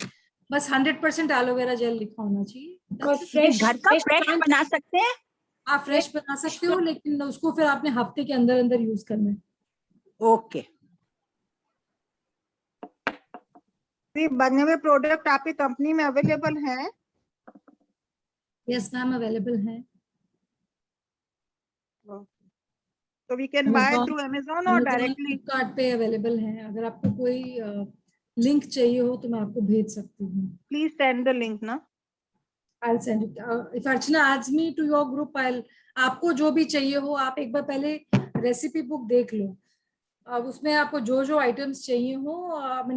बस 100% एलोवेरा जेल लिखा होना चाहिए। और फ्रेश घर का फ्रेश बना सकते हैं? आप फ्रेश बना सकते हो, लेकिन उसको फिर आपने हफ्ते के अंदर अंदर यूज करना है। ओके। बने हुए प्रोडक्ट आपकी कंपनी में अवेलेबल हैं? यस मैम, अवेलेबल हैं। तो we can buy through Amazon और डायरेक्टली फ्लिपकार्ट पे अवेलेबल हैं। अगर आपको कोई लिंक चाहिए हो तो मैं आपको भेज सकती हूँ। प्लीज सेंड द लिंक ना। I'll send it. If Archana adds me to your group, आपको जो भी चाहिए हो आप एक बार पहले रेसिपी बुक देख लो। अब उसमें आपको जो जो आइटम्स चाहिए हो,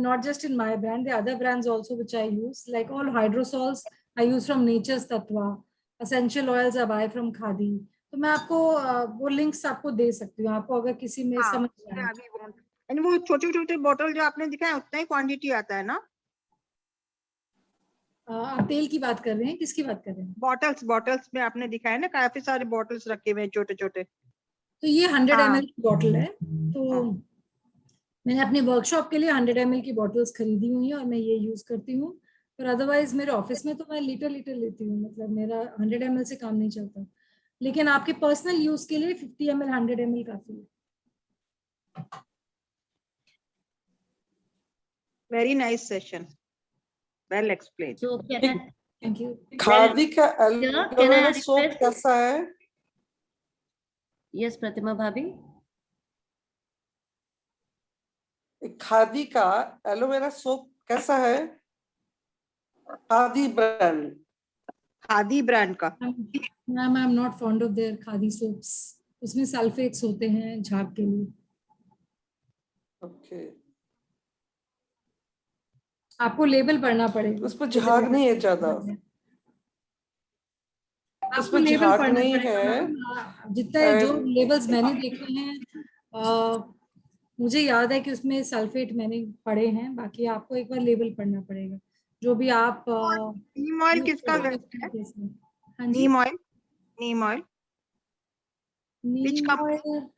not just in my brand, the other brands also which I use, like all hydrosols I use from Nature's Tatva, essential oils I buy from Khadi. तो मैं आपको वो लिंक्स आपको दे सकती हूँ, आपको अगर किसी में समझ आए। एंड वो छोटे छोटे बोतल जो आपने दिखाया उतना ही क्वांटिटी आता है ना? आप तेल की बात कर रहे हैं, किसकी बात कर रहे हैं? बॉटल्स में आपने दिखाया ना, काफी सारे बॉटल्स रखे हुए हैं छोटे छोटे। तो ये 100 ml की बॉटल है, तो मैंने अपने वर्कशॉप के लिए 100 ml की बॉटल्स खरीदी हुई हैं और मैं ये यूज करती हूँ, पर अदरवाइज मेरे ऑफिस में तो मैं लीटर लेती हूँ, मतलब मेरा 100 ml से काम नहीं चलता, लेकिन आपके पर्सनल यूज के लिए 50 ml 100 ml काफी है। Very nice session. Well explained. So thank you. Khadi का Can I aloe vera soap request? कैसा है? Yes, Pratima Bhabhi. खादी का एलोवेरा सोप कैसा है? खादी ब्रांड। खादी ब्रांड का। Ma'am, I am not fond of their khadi soaps, उसमें सल्फेट्स होते हैं झाग के लिए। ओके, आपको लेबल पढ़ना पड़ेगा। उस पर झाग नहीं है ज्यादा। आपको उसमें लेबल झाग पढ़ना नहीं पड़ेगा है। मैम। जितने जो लेबल्स मैंने देखे हैं, मुझे याद है कि उसमें सल्फेट मैंने पढ़े हैं, बाकी आपको एक बार लेबल पढ़ना पड़ेगा। जो भी आप नीम ऑयल किसका बेस्ट है? हाँ जी, neem oil. Neem oil neem oil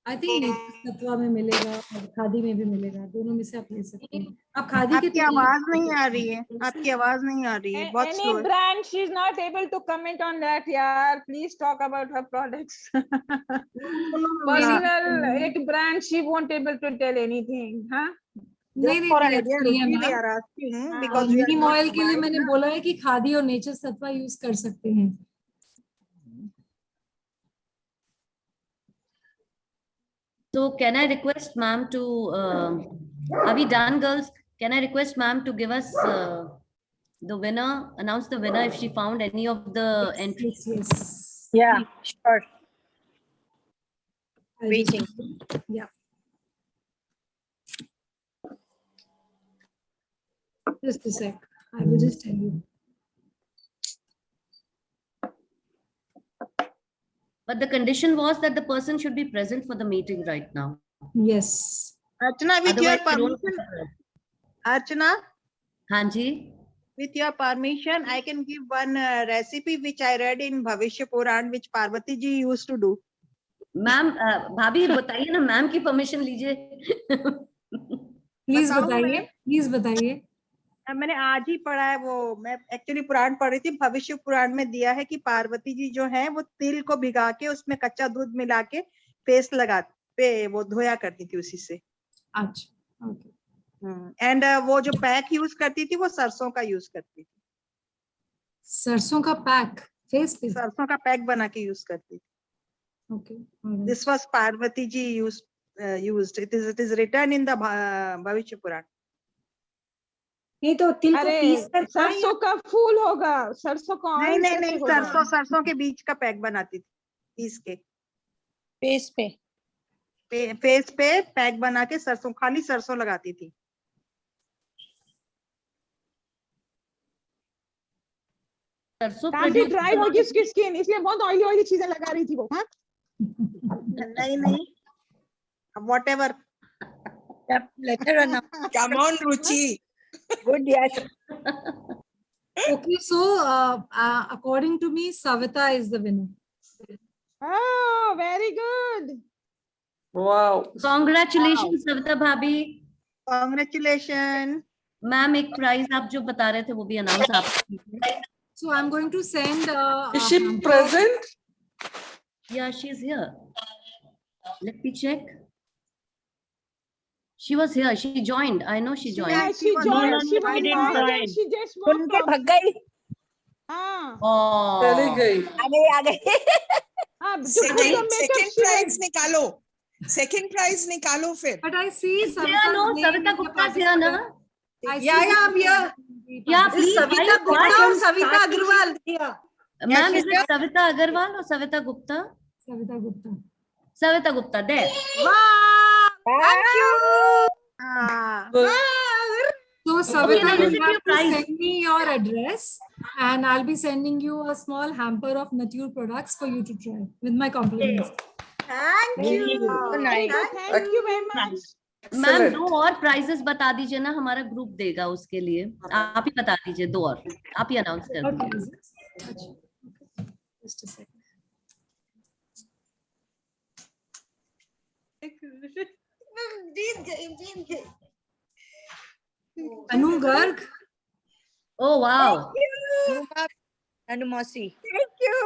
I think nature Tattva में मिलेगा और खादी में भी मिलेगा, दोनों में से आप ले सकते हैं। आप खादी के आपकी आवाज नहीं आ रही है, आपकी आवाज नहीं आ रही है, बहुत स्लो Any है। brand, she is not able to comment on that. Yeah, please talk about her products. Personal, एक brand, she won't able to tell anything, huh? नहीं For नहीं, idea, नहीं है Ruchi, we ma'am. are asking because we are Neem not oil के लिए buying मैंने ना। बोला है कि खादी और नेचर तत्वा यूज कर सकते हैं। So can I request ma'am to, are we done, girls? Can I request ma'am to give us the winner, announce the winner if she found any of the entries? Yes. Yeah, sure. Waiting. Yeah. Just a sec. I will just tell you. But the condition was that the person should be present for the meeting right now. Yes. Archana, with your Otherwise, we don't- permission. Archana, Hanji. with your permission, I can give one recipe which I read in Bhavishya Puran, which Parvati ji used to do. Ma'am, भाभी बताइए ना, ma'am की permission लीजिए। Please बताइए, please बताइए। मैंने आज ही पढ़ा है वो, मैं एक्चुअली पुराण पढ़ रही थी। भविष्य पुराण में दिया है कि पार्वती जी जो है वो तिल को भिगा के उसमें कच्चा दूध मिला के पेस्ट लगा पे वो धोया करती थी उसी से। अच्छा, ओके। एंड वो जो पैक यूज करती थी वो सरसों का यूज करती थी। सरसों का पैक फेस पे? सरसों का पैक बना के यूज करती थी। Okay. This was Parvati ji used. It is written in the Bhavishya Puran. नहीं तो तिल को पीस कर सरसों का फूल होगा, सरसों का नहीं ऑयल नहीं नहीं, सरसों के बीज का पैक बनाती थी पीस के। फेस पे फेस पे पैक बना के सरसों, खाली सरसों लगाती थी। काफी ड्राई होगी उसकी स्किन, इसलिए बहुत ऑयली ऑयली चीजें लगा रही थी वो। हाँ नहीं नहीं, whatever. Come on, Ruchi. Good, yes. Okay, so according to me, Savita is the winner. Oh, very good. Wow. Congratulations, Savita Bhabhi. Congratulations. Ma'am, एक प्राइज आप जो बता रहे थे वो भी अनाउंस आप। So I'm going to send. Is she present? Yeah, she's here. Let me check. She was here. She joined. I know she joined. Yeah, she joined. She was not there. She just walked off. भाग गई। हाँ। Oh. चली गई। आ गई। Second prize निकालो। Second prize निकालो फिर। But I see Savita, no, Savita Gupta is here, na? I'm here. Yeah, please. Savita Gupta और Savita Agarwal. Ma'am, is it Savita Agarwal or Savita Gupta? Savita Gupta. Savita Gupta, there. Wow! Thank you. So Savita, Okay, you have to send me your address and I'll be sending you a small hamper of Nature products for you to try with my compliments. Thank you. Thank you very much. Ma'am, दो और prices बता दीजिए ना, हमारा group देगा उसके लिए। आप ही बता दीजिए, दो और आप ही अनाउंस कर दीजिए। Just a second. Anu Garg. Oh, wow. Anu Masi. Thank you.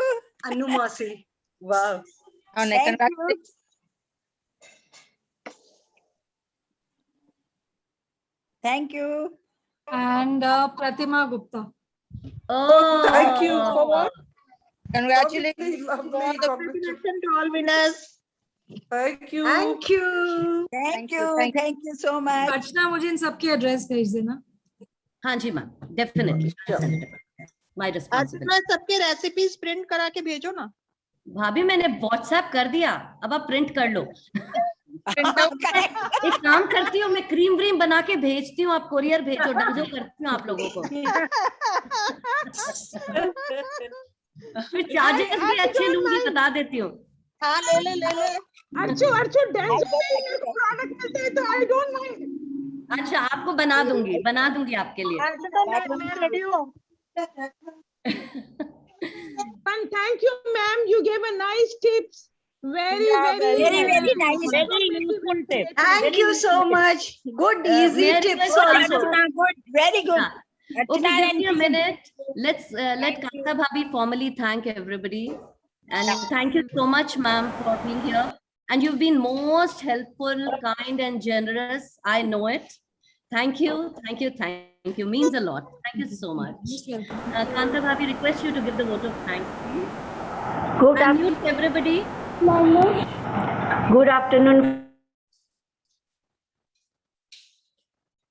Anu Masi. Wow. Oh, Thank congratulations. Thank you. And Pratima Gupta. Oh, Thank you for what? Congratulations. Lovely. Congratulations to all winners. Thank you. Thank you. Thank you. Thank you so much. अर्चना मुझे इन सबकी address भेज देना. हाँ जी ma'am, definitely. My responsibility. Archana सबके recipes print करा के भेजो ना. भाभी मैंने व्हाट्सएप कर दिया, अब आप प्रिंट कर लो. एक काम करती हूँ, मैं क्रीम व्रीम बना के भेजती हूँ, आप कोरियर भेजो, डंजो करती हूँ आप लोगों को. फिर चार्जेस भी अच्छे लूंगी, बता देती हूँ. हाँ ले ले. अर्चू डांस प्रोडक्ट मिलते हैं तो आई डोंट माइंड. अच्छा, आपको बना दूंगी आपके लिए. मैं रेडी हूँ. And thank you, ma'am. You gave a nice tips. Very nice. Very useful tip. Thank you so much. Good, easy tips also. Good. Very good. Okay, give me a minute. Let's let Kanta Bhabhi formally thank everybody. And thank you so much, ma'am, for being here. And you've been most helpful, kind, and generous. I know it. Thank you. Means a lot. Thank you so much. Kanta Bhabhi, request you to give the vote of thanks, please. Good Unmute everybody. Good afternoon.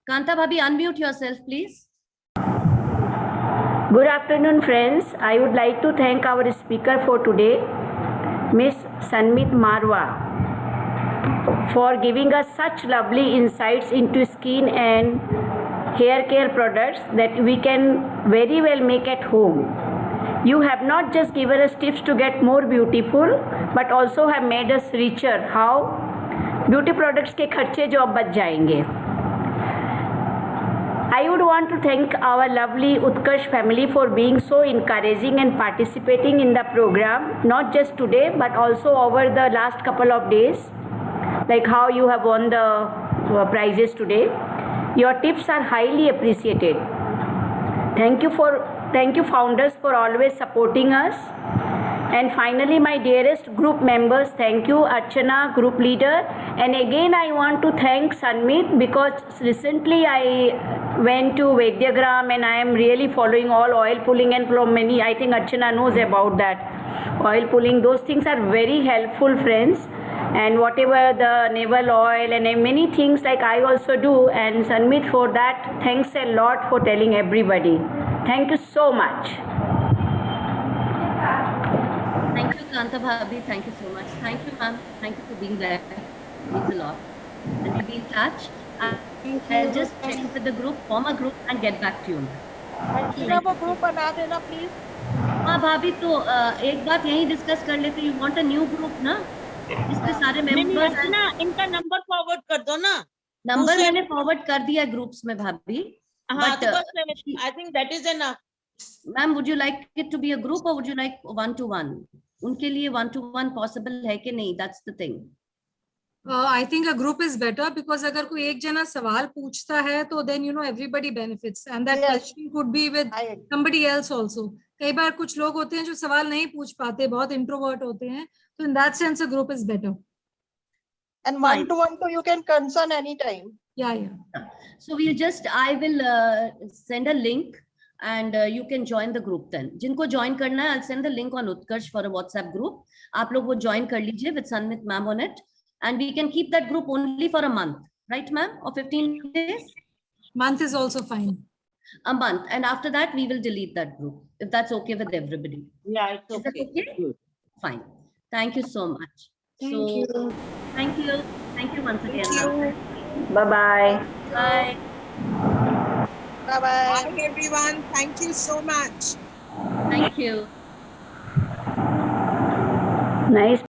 Kanta Bhabhi, unmute yourself, please. Good afternoon, friends. I would like to thank our speaker for today, Miss Sanmit Marwa, for giving us such lovely insights into skin and hair care products that we can very well make at home. You have not just given us tips to get more beautiful, but also have made us richer. How? Beauty products के खर्चे जो अब बच जाएंगे. I would want to thank our lovely Utkarsh family for being so encouraging and participating in the program, not just today, but also over the last couple of days, like how you have won the prizes today. Your tips are highly appreciated. Thank you founders for always supporting us. And finally, my dearest group members, thank you Archana, group leader. And again, I want to thank Sanmit because recently I went to Vaidyagram and I am really following all oil pulling, and from many, I think Archana knows about that. Oil pulling, those things are very helpful, friends. And whatever the navel oil and many things like I also do. And Sanmit, for that, thanks a lot for telling everybody. Thank you so much. Thank you, Kanta Bhabhi. Thank you so much. Thank you, ma'am. Thank you for being there. It means a lot. And we'll be in touch. I'll just check with the group, form a group, and get back to you. वो group बना देना please. हाँ भाभी, तो एक बात यही discuss कर लेते. You want a new group ना, जिसमें सारे मेंबर्स हैं ना. इनका नंबर फॉरवर्ड कर दो ना. नंबर मैंने फॉरवर्ड कर दिया ग्रुप्स में भाभी. हाँ, तो बस I think that is enough. Ma'am, would you like it to be a group or would you like 1-to-1? उनके लिए 1-to-1 possible है कि नहीं? That's the thing. I think a group is better because अगर कोई एक जना सवाल पूछता है तो then everybody benefits and that question could be with somebody else also. कई बार कुछ लोग होते हैं जो सवाल नहीं पूछ पाते, बहुत introvert होते हैं, so in that sense a group is better. And 1-to-1 you can concern anytime. Yeah. So I will send a link and you can join the group then. जिनको join करना है, I'll send the link on Utkarsh for a WhatsApp group. आप लोग वो join कर लीजिए with Sanmit ma'am on it. And we can keep that group only for a month, right, ma'am? Or 15 days? Month is also fine. A month. And after that, we will delete that group, if that's okay with everybody. Yeah, it's okay. Is that okay? Fine. Thank you so much. Thank you. Thank you. Thank you once again. Bye-bye. Bye. Bye-bye. Bye, everyone. Thank you so much. Thank you. Nice.